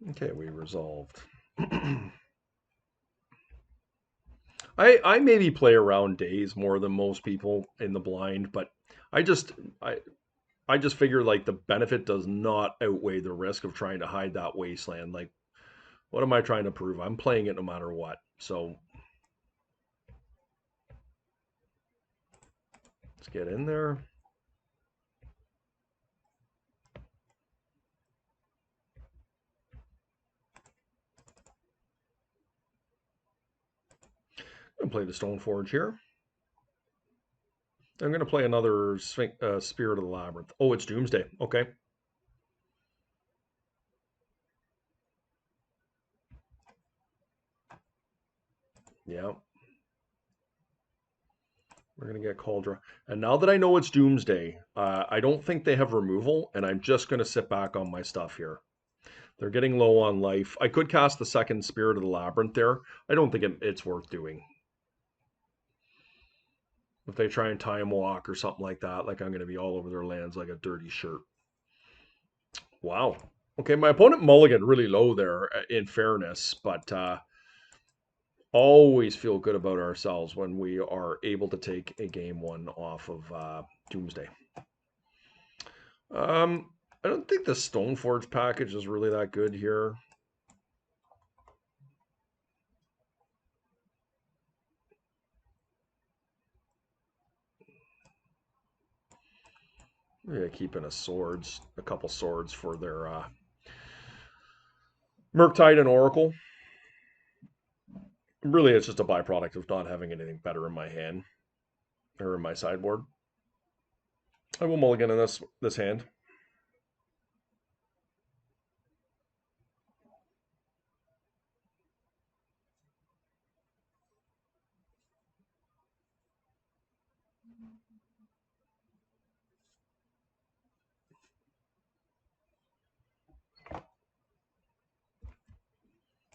Okay, we resolved. I maybe play around days more than most people in the blind, but I just I I just figure like the benefit does not outweigh the risk of trying to hide that wasteland. Like, what am I trying to prove? I'm playing it no matter what. So let's get in there. I'm gonna play the Stoneforge here. I'm gonna play another Spirit of the Labyrinth. Oh, it's Doomsday. Okay. Yeah. We're gonna get Cauldron. And now that I know it's Doomsday, I don't think they have removal, and I'm just gonna sit back on my stuff here. They're getting low on life. I could cast the second Spirit of the Labyrinth there. I don't think it's worth doing. If they try and time walk or something like that, like I'm going to be all over their lands like a dirty shirt. Wow. Okay, my opponent mulliganed really low there, in fairness, but always feel good about ourselves when we are able to take a game one off of Doomsday. I don't think the Stoneforge package is really that good here. Yeah, keeping a couple swords for their Murktide and Oracle. Really, it's just a byproduct of not having anything better in my hand or in my sideboard. I will mulligan in this hand.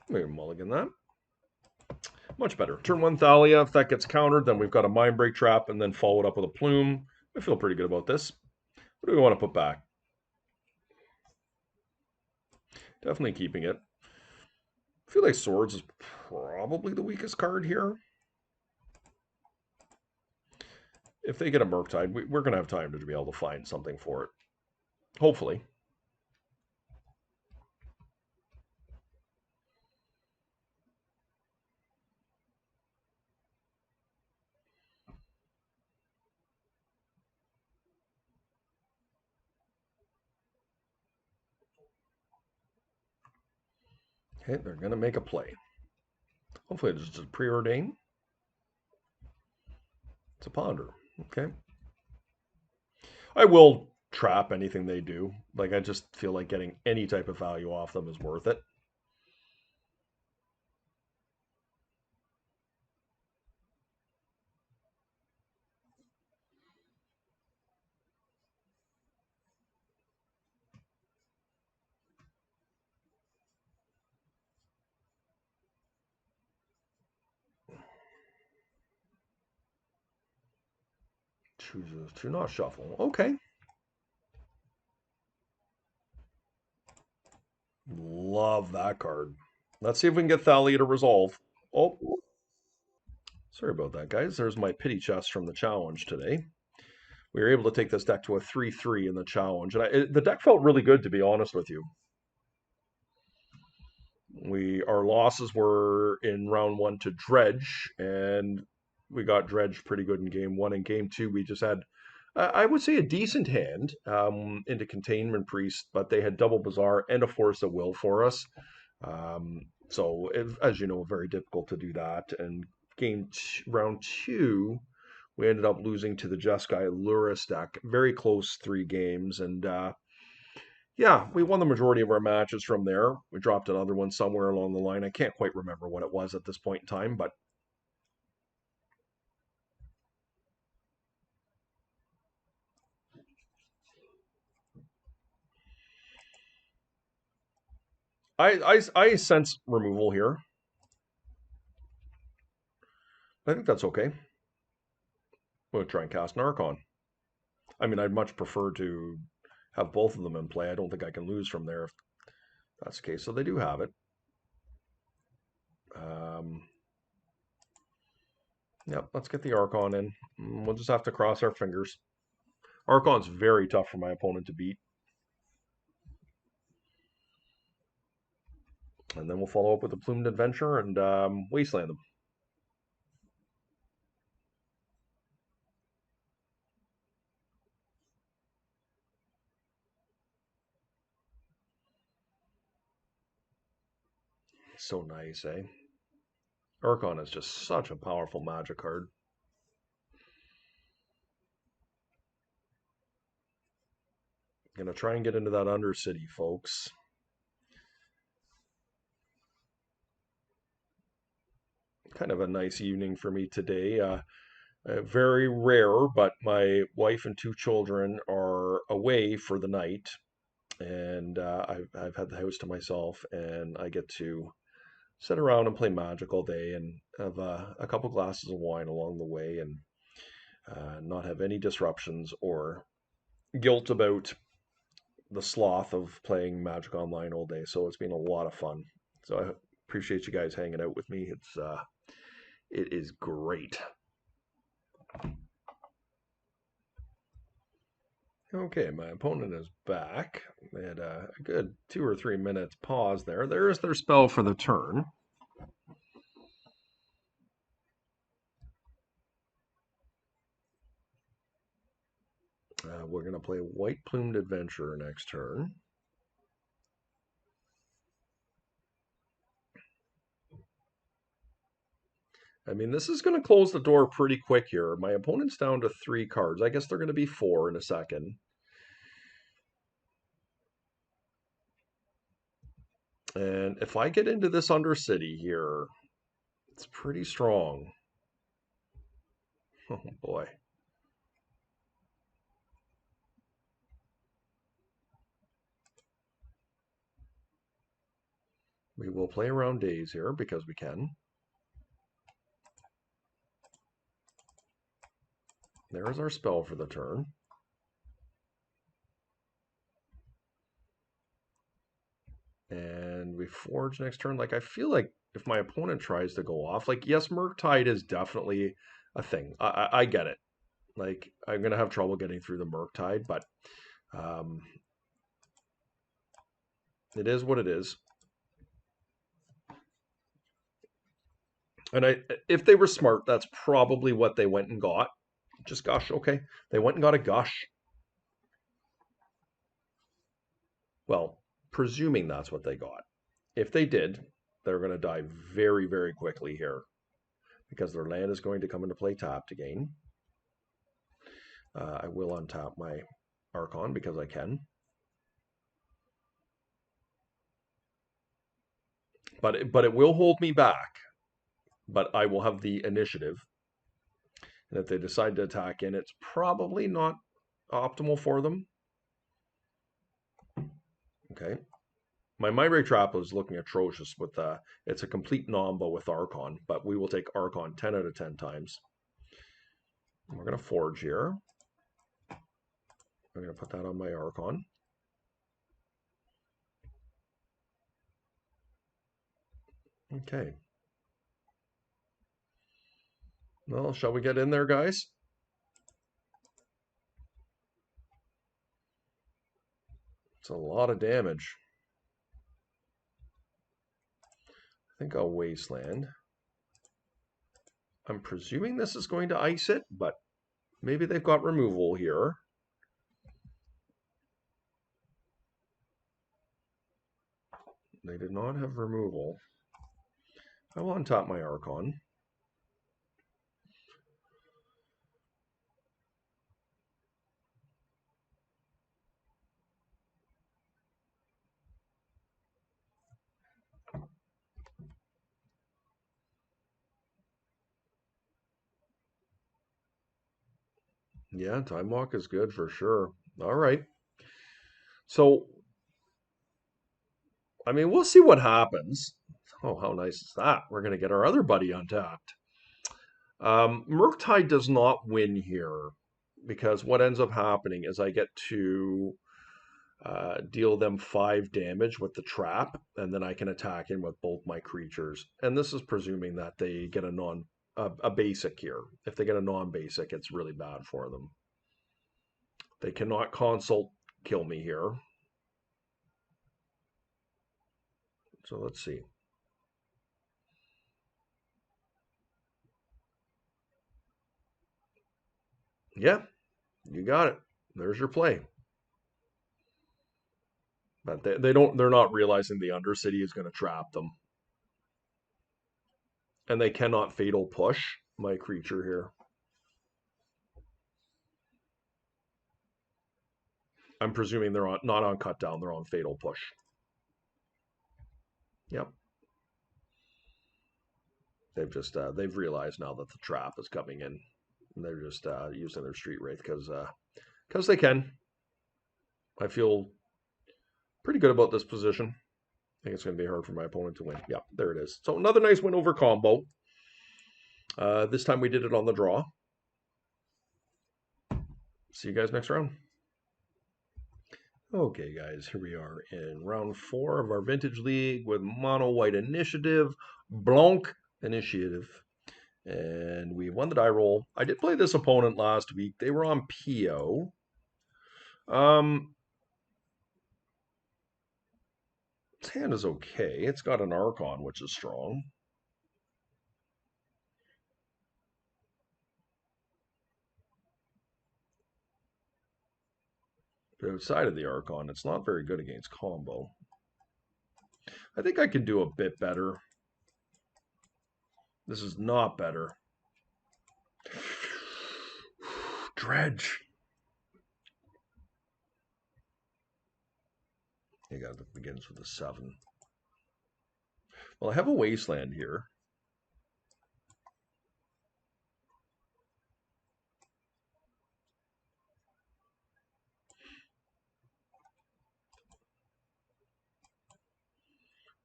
We're gonna mulligan that. Much better. Turn one Thalia. If that gets countered, then we've got a Mindbreak Trap and then follow it up with a Plume. I feel pretty good about this. What do we want to put back? Definitely keeping it. I feel like Swords is probably the weakest card here. If they get a Murktide, we're going to have time to be able to find something for it. Hopefully. Okay, they're going to make a play. Hopefully it's just preordain. It's a Ponder. Okay. I will trap anything they do. Like, I just feel like getting any type of value off them is worth it. Chooses to not shuffle. Okay. Love that card. Let's see if we can get Thalia to resolve. Oh, sorry about that, guys. There's my pity chest from the challenge today. We were able to take this deck to a 3-3 in the challenge. And the deck felt really good, to be honest with you. Our losses were in round one to Dredge, and we got Dredge pretty good in game one. In game two, we just had, I would say, a decent hand into Containment Priest, but they had double Bazaar and a Force of Will for us. So, as you know, very difficult to do that. And round two, we ended up losing to the Jeskai Luris deck. Very close 3 games, and Yeah, we won the majority of our matches from there. We dropped another one somewhere along the line. I can't quite remember what it was at this point in time, but I sense removal here. I think that's okay. We'll try and cast an Archon. I mean, I'd much prefer to have both of them in play. I don't think I can lose from there if that's the case. So they do have it. Um, yep, let's get the Archon in. We'll just have to cross our fingers. Archon's very tough for my opponent to beat. And then we'll follow up with a Plumed Adventure and Wasteland them. So nice, eh? Archon is just such a powerful magic card. Gonna try and get into that Undercity, folks. Kind of a nice evening for me today. Very rare, but my wife and two children are away for the night, and I've had the house to myself, and I get to sit around and play Magic all day, and have a couple glasses of wine along the way, and not have any disruptions or guilt about the sloth of playing Magic Online all day. So it's been a lot of fun. So I appreciate you guys hanging out with me. It is great. Okay, my opponent is back. They had a good 2 or 3 minutes pause there. There's their spell for the turn. We're going to play White Plumed Adventurer next turn. I mean, this is going to close the door pretty quick here. My opponent's down to 3 cards. I guess they're going to be 4 in a second. And if I get into this Undercity here, it's pretty strong. Oh boy. We will play around days here because we can. There's our spell for the turn. And we forge next turn. Like, I feel like if my opponent tries to go off, like, yes, Murktide is definitely a thing. I get it. Like, I'm going to have trouble getting through the Murktide, but um, it is what it is. And if they were smart, that's probably what they went and got. Just Gush, okay. They went and got a Gush. Well, presuming that's what they got. If they did, they're going to die very, very quickly here because their land is going to come into play tapped again. I will untap my Archon because I can. But it will hold me back. But I will have the initiative. And if they decide to attack in, it's probably not optimal for them. Okay. My Mindbreak Trap is looking atrocious with it's a complete nomba with Archon, but we will take Archon 10 out of 10 times. We're going to forge here. I'm going to put that on my Archon. Okay. Well, shall we get in there, guys? It's a lot of damage. I think I'll Wasteland. I'm presuming this is going to ice it, but maybe they've got removal here. They did not have removal. I will untap my Archon. Yeah, time walk is good for sure. All right. So, I mean, we'll see what happens. Oh, how nice is that? We're going to get our other buddy untapped. Murktide does not win here because what ends up happening is I get to deal them 5 damage with the trap, and then I can attack him with both my creatures. And this is presuming that they get a basic here. If they get a non-basic, it's really bad for them. They cannot consult kill me here. So let's see. Yeah, you got it. There's your play. But they're not realizing the Undercity is going to trap them. And they cannot fatal push my creature here. I'm presuming they're not on cut down, they're on fatal push. Yep. They've realized now that the trap is coming in. And they're just using their street wraith because they can. I feel pretty good about this position. I think it's going to be hard for my opponent to win. Yeah, there it is. So another nice win over combo. This time we did it on the draw. See you guys next round. Okay, guys, here we are in round 4 of our Vintage League with Mono White Initiative, Blanc Initiative. And we won the die roll. I did play this opponent last week. They were on PO. Its hand is okay. It's got an Archon, which is strong. But outside of the Archon, it's not very good against combo. I think I can do a bit better. This is not better. Dredge. You got it begins with a 7. Well, I have a Wasteland here.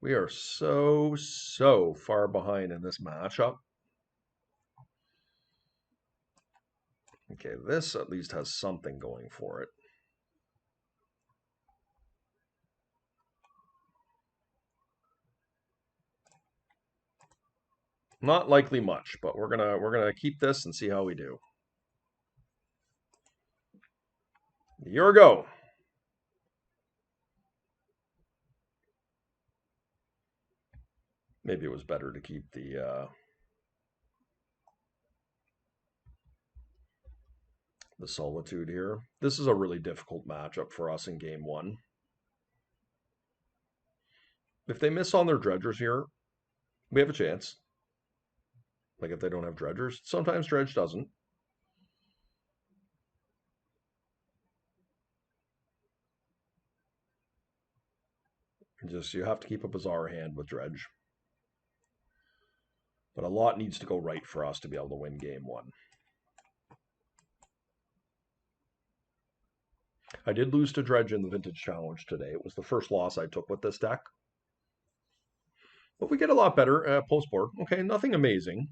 We are so far behind in this matchup. Okay, this at least has something going for it. Not likely much, but we're gonna keep this and see how we do. Your go. Maybe it was better to keep the Solitude here. This is a really difficult matchup for us in game 1. If they miss on their dredgers here, we have a chance. Like if they don't have dredgers. Sometimes dredge doesn't. Just you have to keep a bizarre hand with dredge. But a lot needs to go right for us to be able to win game 1. I did lose to Dredge in the Vintage Challenge today. It was the first loss I took with this deck. But we get a lot better post board. Okay, nothing amazing.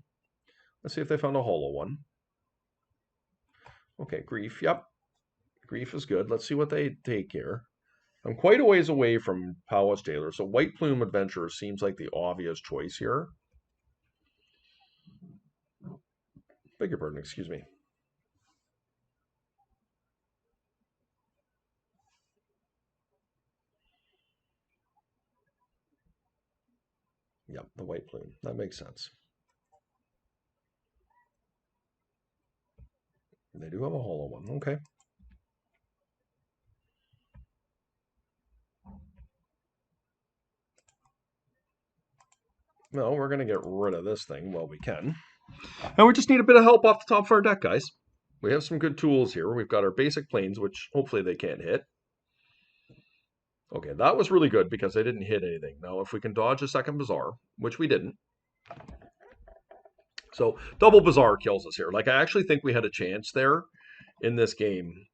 Let's see if they found a hollow one. Okay, Grief. Yep. Grief is good. Let's see what they take here. I'm quite a ways away from Powis Taylor, so White Plume Adventurer seems like the obvious choice here. Beg your pardon, excuse me. Yep, the White Plume. That makes sense. They do have a hollow one. Okay. No, we're going to get rid of this thing while we can. And we just need a bit of help off the top of our deck, guys. We have some good tools here. We've got our basic planes, which hopefully they can't hit. Okay, that was really good because they didn't hit anything. Now, if we can dodge a second Bazaar, which we didn't. So, double Bazaar kills us here. Like, I actually think we had a chance there in this game.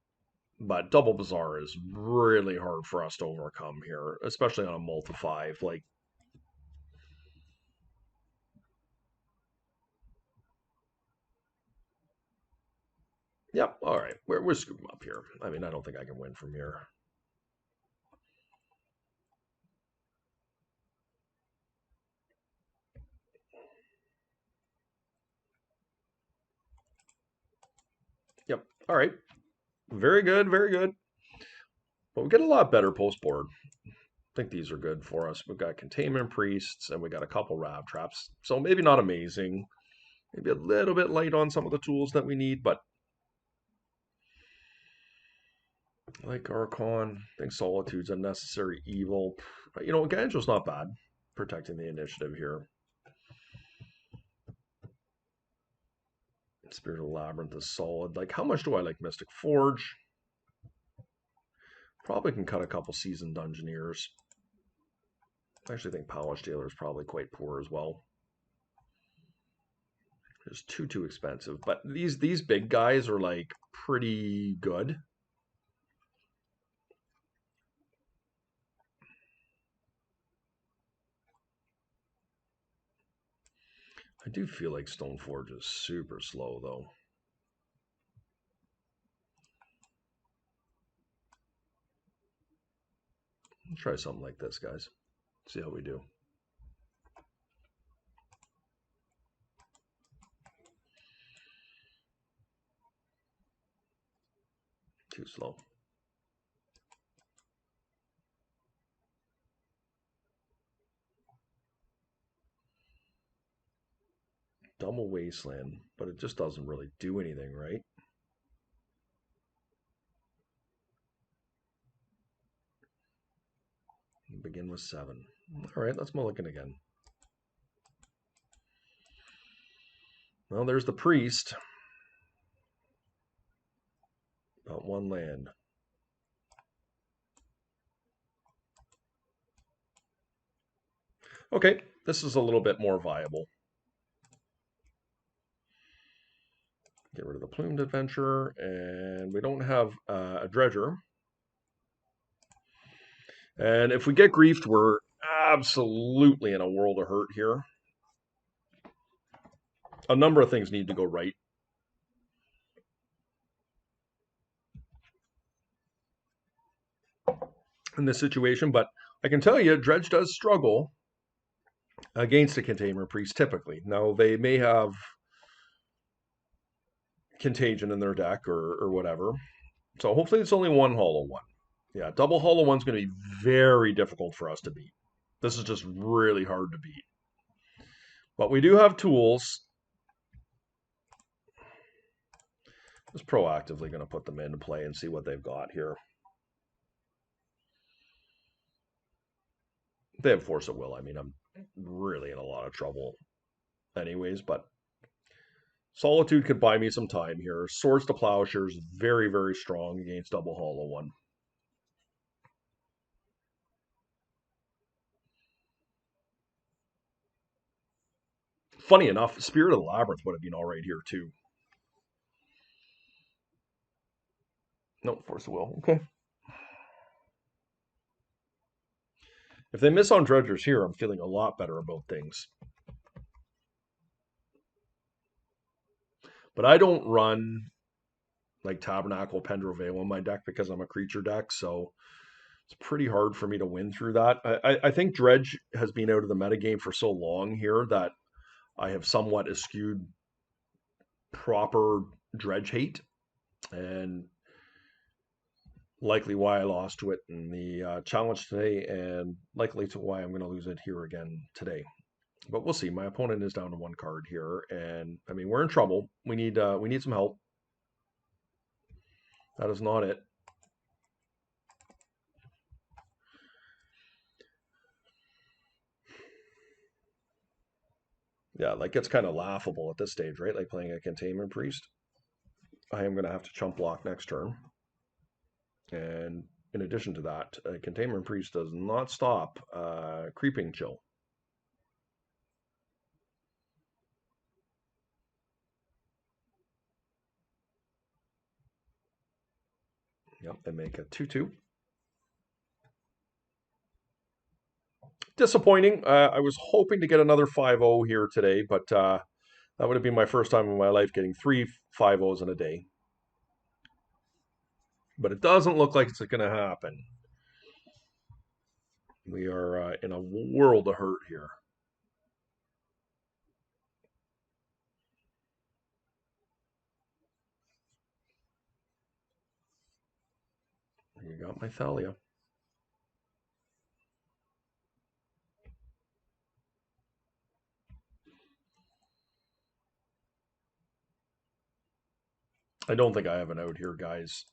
But double bazaar is really hard for us to overcome here, especially on a multi-5. Like, yep, all right, we're scooping up here. I mean, I don't think I can win from here. Yep, all right, very good, very good. But we get a lot better post board. I think these are good for us. We've got containment priests and we got a couple rab traps. So maybe not amazing. Maybe a little bit light on some of the tools that we need, but like Archon, I think Solitude's a necessary evil. You know, Ganjo's not bad. Protecting the initiative here. Spirit of Labyrinth is solid. Like, how much do I like Mystic Forge? Probably can cut a couple Seasoned Dungeoneers. I actually think Polished Dealer is probably quite poor as well. It's too expensive. But these big guys are like pretty good. I do feel like Stoneforge is super slow though. Let's try something like this, guys. See how we do. Too slow. Double Wasteland, but it just doesn't really do anything, right? Begin with 7. All right, let's mulligan again. Well, there's the priest. About 1 land. Okay, this is a little bit more viable. Get rid of the Plumed Adventure, and we don't have a Dredger. And if we get griefed, we're absolutely in a world of hurt here. A number of things need to go right. In this situation, but I can tell you, Dredge does struggle against a Containment Priest typically. Now, they may have Contagion in their deck or whatever. So hopefully it's only one hollow one. Yeah, double hollow one's going to be very difficult for us to beat. This is just really hard to beat. But we do have tools. Just proactively going to put them into play and see what they've got here. They have Force of Will. I mean, I'm really in a lot of trouble anyways, but Solitude could buy me some time here. Swords to Plowshares, very strong against double hollow one. Funny enough, Spirit of the Labyrinth would have been all right here too. No, Force of Will. Okay. If they miss on Dredgers here, I'm feeling a lot better about things. But I don't run like Tabernacle Pendro Veil in my deck because I'm a creature deck, so it's pretty hard for me to win through that. I think Dredge has been out of the metagame for so long here that I have somewhat eschewed proper Dredge hate, and likely why I lost to it in the challenge today, and likely to why I'm going to lose it here again today. But we'll see. My opponent is down to 1 card here, and I mean we're in trouble. We need some help. That is not it. Yeah, like it's kind of laughable at this stage, right? Like playing a Containment Priest. I am going to have to chump block next turn. And in addition to that, a Containment Priest does not stop Creeping Chill. Yep, they make a 2-2. Disappointing. I was hoping to get another 5-0 here today, but that would have been my first time in my life getting 3 5-0s in a day. But it doesn't look like it's going to happen. We are in a world of hurt here. You got my Thalia. I don't think I have an out here, guys.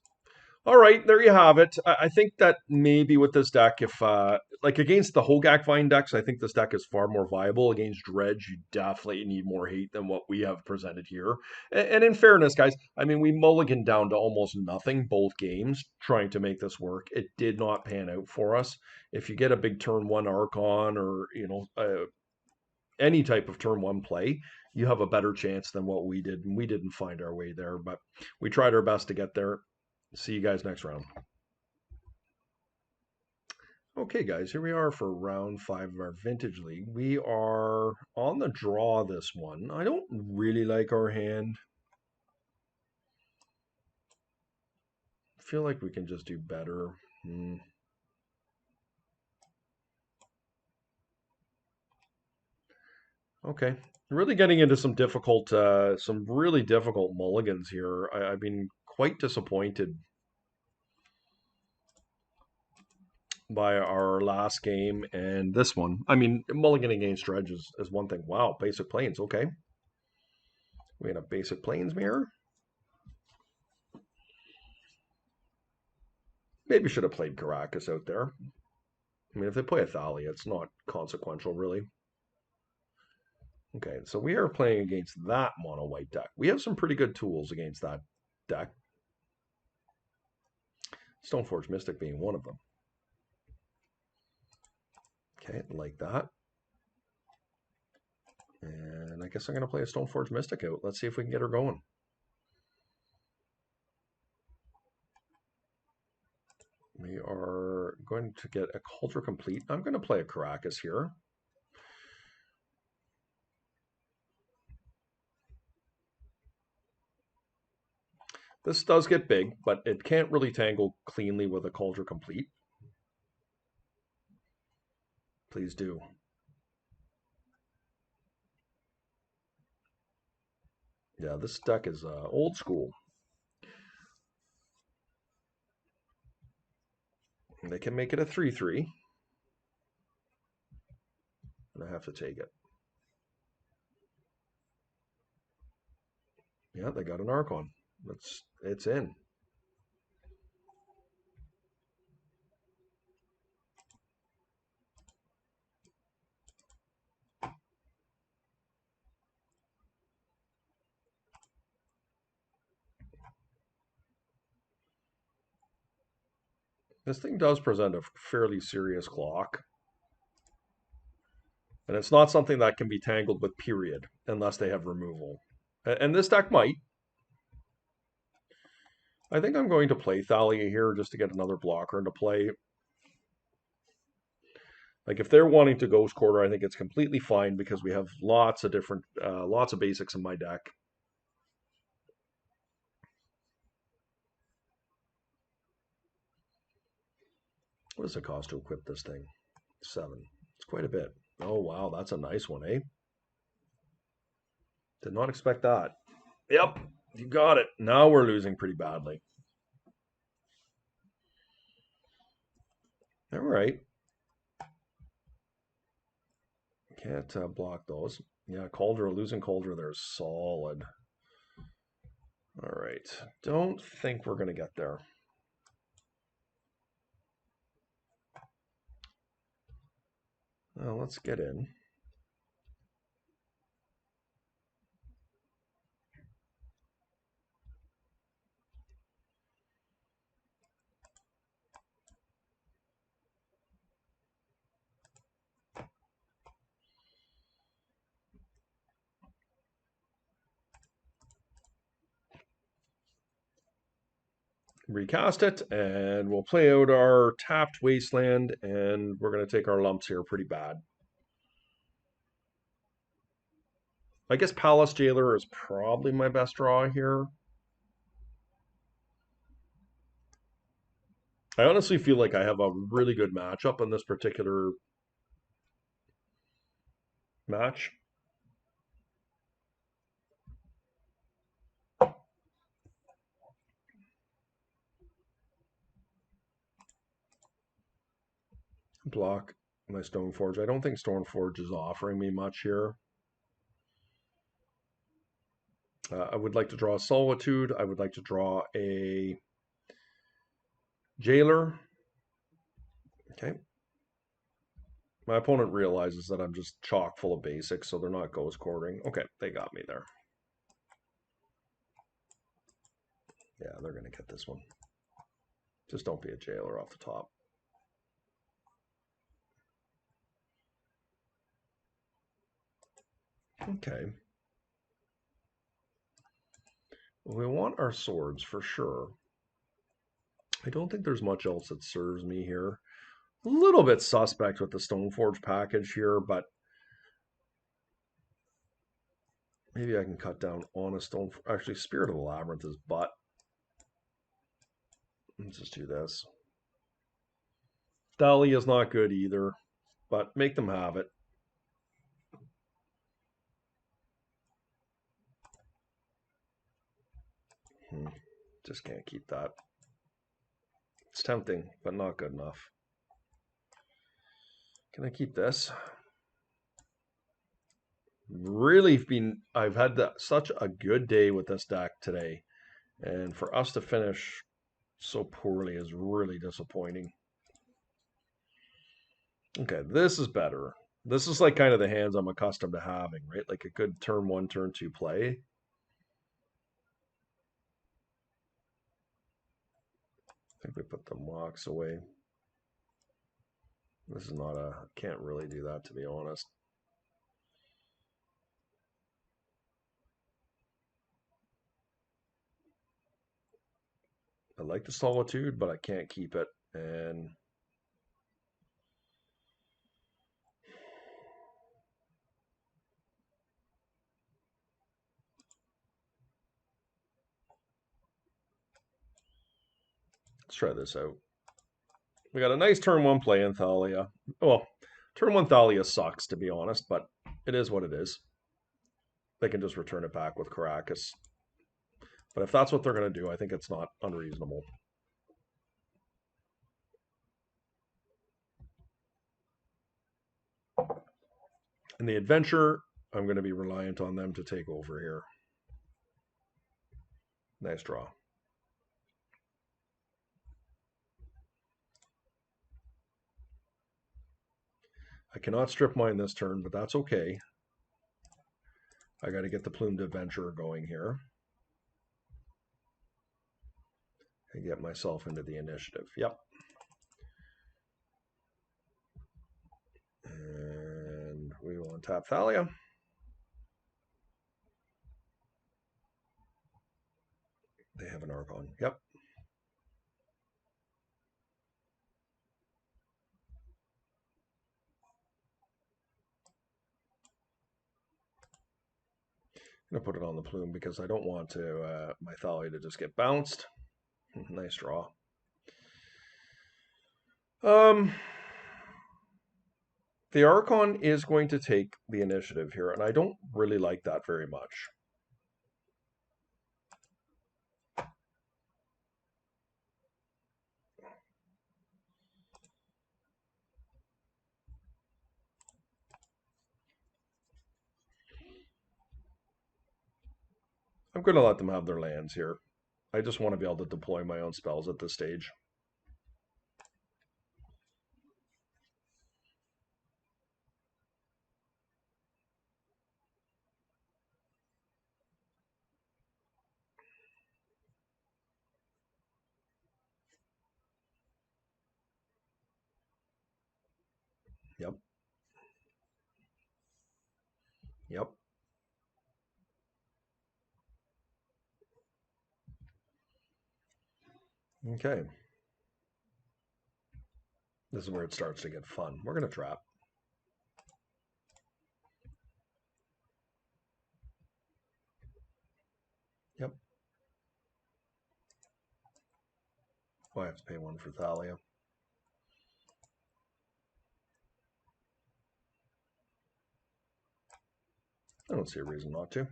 All right, there you have it. I think that maybe with this deck, if like against the Hogak Vine decks, I think this deck is far more viable. Against Dredge, you definitely need more hate than what we have presented here. And in fairness, guys, I mean, we mulliganed down to almost nothing both games trying to make this work. It did not pan out for us. If you get a big turn one Archon or, any type of turn one play, you have a better chance than what we did. And we didn't find our way there, but we tried our best to get there. See you guys next round. Okay, guys, here we are for round 5 of our Vintage League. We are on the draw this one. I don't really like our hand. I feel like we can just do better. Okay, really getting into some some really difficult mulligans here. I've been quite disappointed by our last game and this one. I mean, mulligan against Dredge is one thing. Wow, basic planes. Okay, we had a basic planes mirror. Maybe should have played Caracas out there. I mean, if they play a Thalia, it's not consequential, really. Okay, so we are playing against that mono white deck. We have some pretty good tools against that deck. Stoneforge Mystic being one of them. Okay, like that. And I guess I'm going to play a Stoneforge Mystic out. Let's see if we can get her going. We are going to get a Cauldron Complete. I'm going to play a Caracas here. This does get big, but it can't really tangle cleanly with a Cauldron Complete. Please do. Yeah, this deck is old school. They can make it a 3-3. And I have to take it. Yeah, they got an Archon. It's in. This thing does present a fairly serious clock. And it's not something that can be tangled with, period, unless they have removal. And this deck might. I think I'm going to play Thalia here just to get another blocker into play. Like if they're wanting to Ghost Quarter, I think it's completely fine because we have lots of different, lots of basics in my deck. What does it cost to equip this thing? 7. It's quite a bit. Oh, wow, that's a nice one, eh? Did not expect that. Yep, you got it. Now we're losing pretty badly. All right. Can't block those. Yeah, Cauldron, losing Cauldron there is solid. All right. Don't think we're going to get there. Well, let's get in. recast it, and we'll play out our tapped wasteland, and we're going to take our lumps here pretty bad. I guess Palace Jailer is probably my best draw here. I honestly feel like I have a really good matchup in this particular match. Block my Stoneforge. I don't think Stoneforge is offering me much here. I would like to draw a Solitude. I would like to draw a Jailer. Okay. My opponent realizes that I'm just chock full of basics, so they're not ghost courting. Okay, they got me there. Yeah, they're going to get this one. Just don't be a Jailer off the top. Okay. We want our swords for sure. I don't think there's much else that serves me here. A little bit suspect with the Stoneforge package here, but maybe I can cut down on a stone. Actually, Spirit of the Labyrinth is butt. Let's just do this. Dahlia is not good either, but make them have it. Just can't keep that. It's tempting, but not good enough. Can I keep this? I've had such a good day with this deck today, and for us to finish so poorly is really disappointing. Okay, this is better. This is like kind of the hands I'm accustomed to having, right? Like a good turn 1, turn 2 play. I think we put the mocks away. This is not a, can't really do that to be honest. I like the Solitude, but I can't keep it. And let's try this out. We got a nice turn 1 play in Thalia. Well, turn 1 Thalia sucks, to be honest, but it is what it is. They can just return it back with Caracas. But if that's what they're going to do, I think it's not unreasonable. In the adventure, I'm going to be reliant on them to take over here. Nice draw. I cannot strip mine this turn, but that's okay. I got to get the Plumed Adventurer going here. And get myself into the initiative. Yep. And we will untap Thalia. They have an Archon. Yep. I'm going to put it on the Plume because I don't want to my Thalia to just get bounced. Nice draw. The Archon is going to take the initiative here, and I don't really like that very much. I'm going to let them have their lands here. I just want to be able to deploy my own spells at this stage. Yep. Yep. Okay. This is where it starts to get fun. We're going to trap. Yep. Oh, I have to pay one for Thalia. I don't see a reason not to.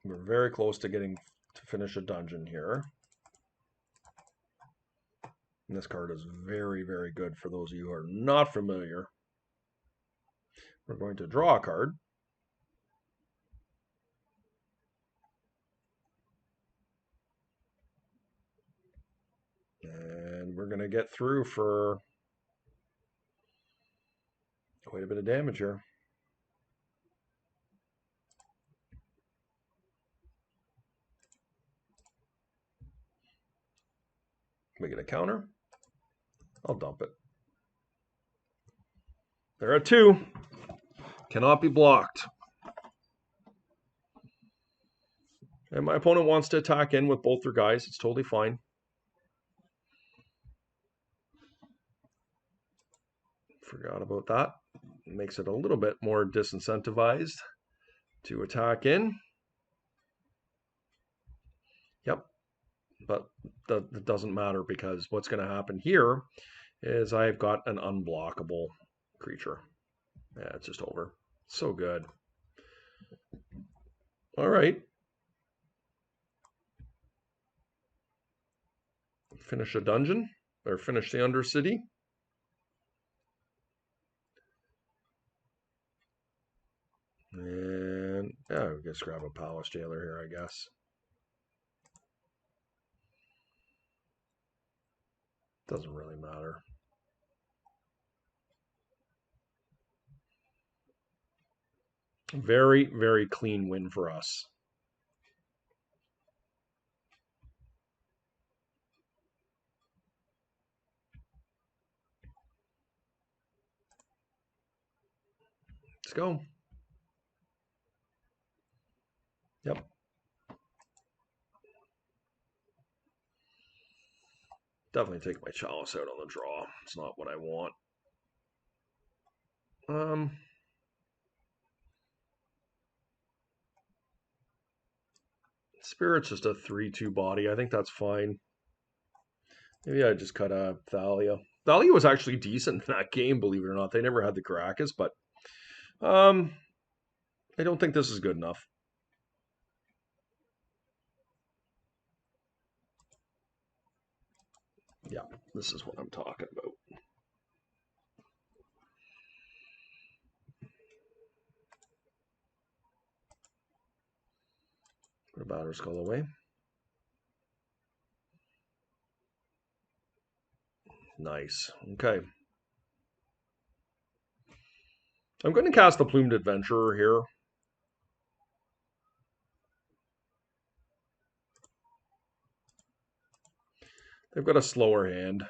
We're very close to getting to finish a dungeon here. And this card is very, very good for those of you who are not familiar. We're going to draw a card. And we're going to get through for quite a bit of damage here. We get a counter. I'll dump it. There are two. Cannot be blocked. And my opponent wants to attack in with both their guys. It's totally fine. Forgot about that. It makes it a little bit more disincentivized to attack in. Yep. But that doesn't matter because what's going to happen here is I've got an unblockable creature. Yeah, it's just over. So good. All right. Finish a dungeon or finish the Undercity. And yeah, we just grab a Palace Jailer here, I guess. Doesn't really matter. Very, very clean win for us. Let's go. Yep. Definitely take my Chalice out on the draw. It's not what I want. Spirit's just a 3/2 body. I think that's fine. Maybe I just cut a Thalia. Thalia was actually decent in that game, believe it or not. They never had the Caracas, but I don't think this is good enough. Yeah, this is what I'm talking about. Put a Battered Skull away. Nice. Okay. I'm going to cast the Plumed Adventurer here. They've got a slower hand,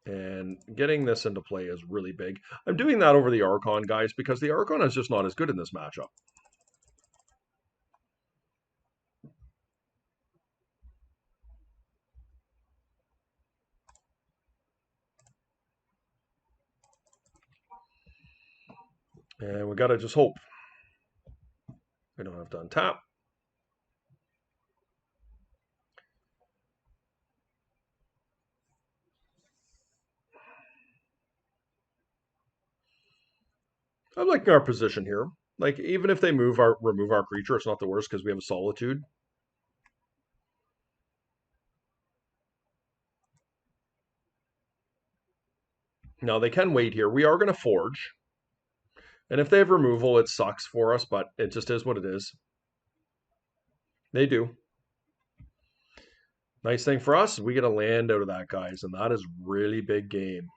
and getting this into play is really big. I'm doing that over the Archon, guys, because the Archon is just not as good in this matchup. And we got to just hope. We don't have to untap. I'm liking our position here. Like, even if they remove our creature, it's not the worst because we have a Solitude. Now, they can wait here. We are going to Forge. And if they have removal, it sucks for us, but it just is what it is. They do. Nice thing for us, we get a land out of that, guys, and that is really big game.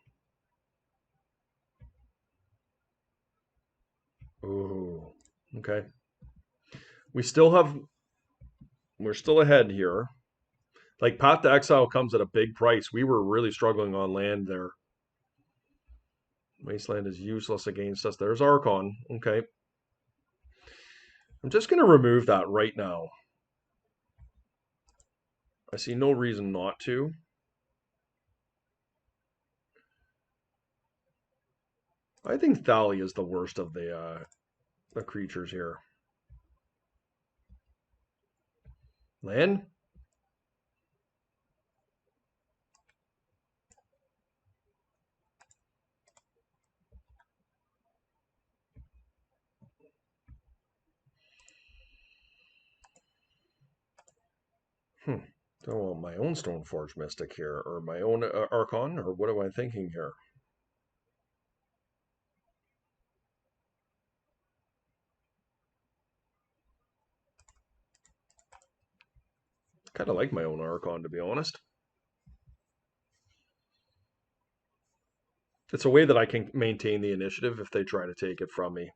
Ooh, okay. We're still ahead here. Like, Path to Exile comes at a big price. We were really struggling on land there. Wasteland is useless against us. There's Archon. Okay. I'm just going to remove that right now. I see no reason not to. I think Thalia is the worst of the creatures here. Land? Hmm. Do I want my own Stoneforge Mystic here, or my own Archon, or what am I thinking here? Kind of like my own Archon, to be honest. It's a way that I can maintain the initiative if they try to take it from me.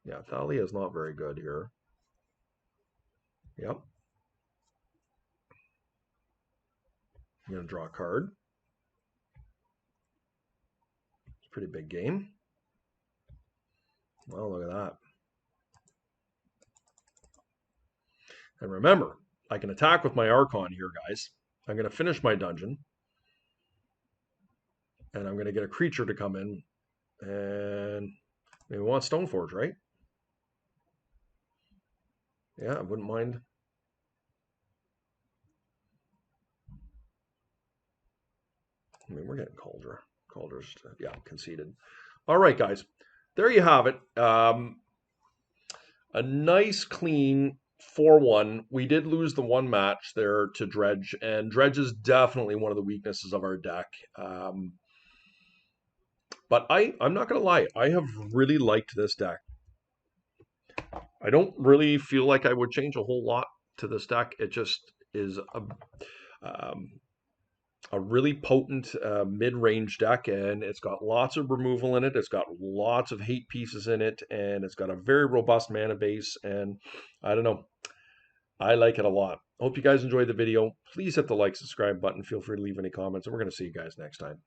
Yeah, Thalia is not very good here. Yep. I'm going to draw a card. It's a pretty big game. Well, look at that. And remember, I can attack with my Archon here, guys. I'm going to finish my dungeon. And I'm going to get a creature to come in. And we want Stoneforge, right? Yeah, I wouldn't mind. I mean, we're getting Cauldra. Caudra's, yeah, conceded. All right, guys. There you have it. A nice, clean 4-1. We did lose the one match there to Dredge, and Dredge is definitely one of the weaknesses of our deck. But I'm not going to lie. I have really liked this deck. I don't really feel like I would change a whole lot to this deck. It just is um, a really potent mid-range deck, and it's got lots of removal in it. It's got lots of hate pieces in it, and it's got a very robust mana base. And I don't know, I like it a lot. Hope you guys enjoyed the video. Please hit the like, subscribe button. Feel free to leave any comments, and we're going to see you guys next time.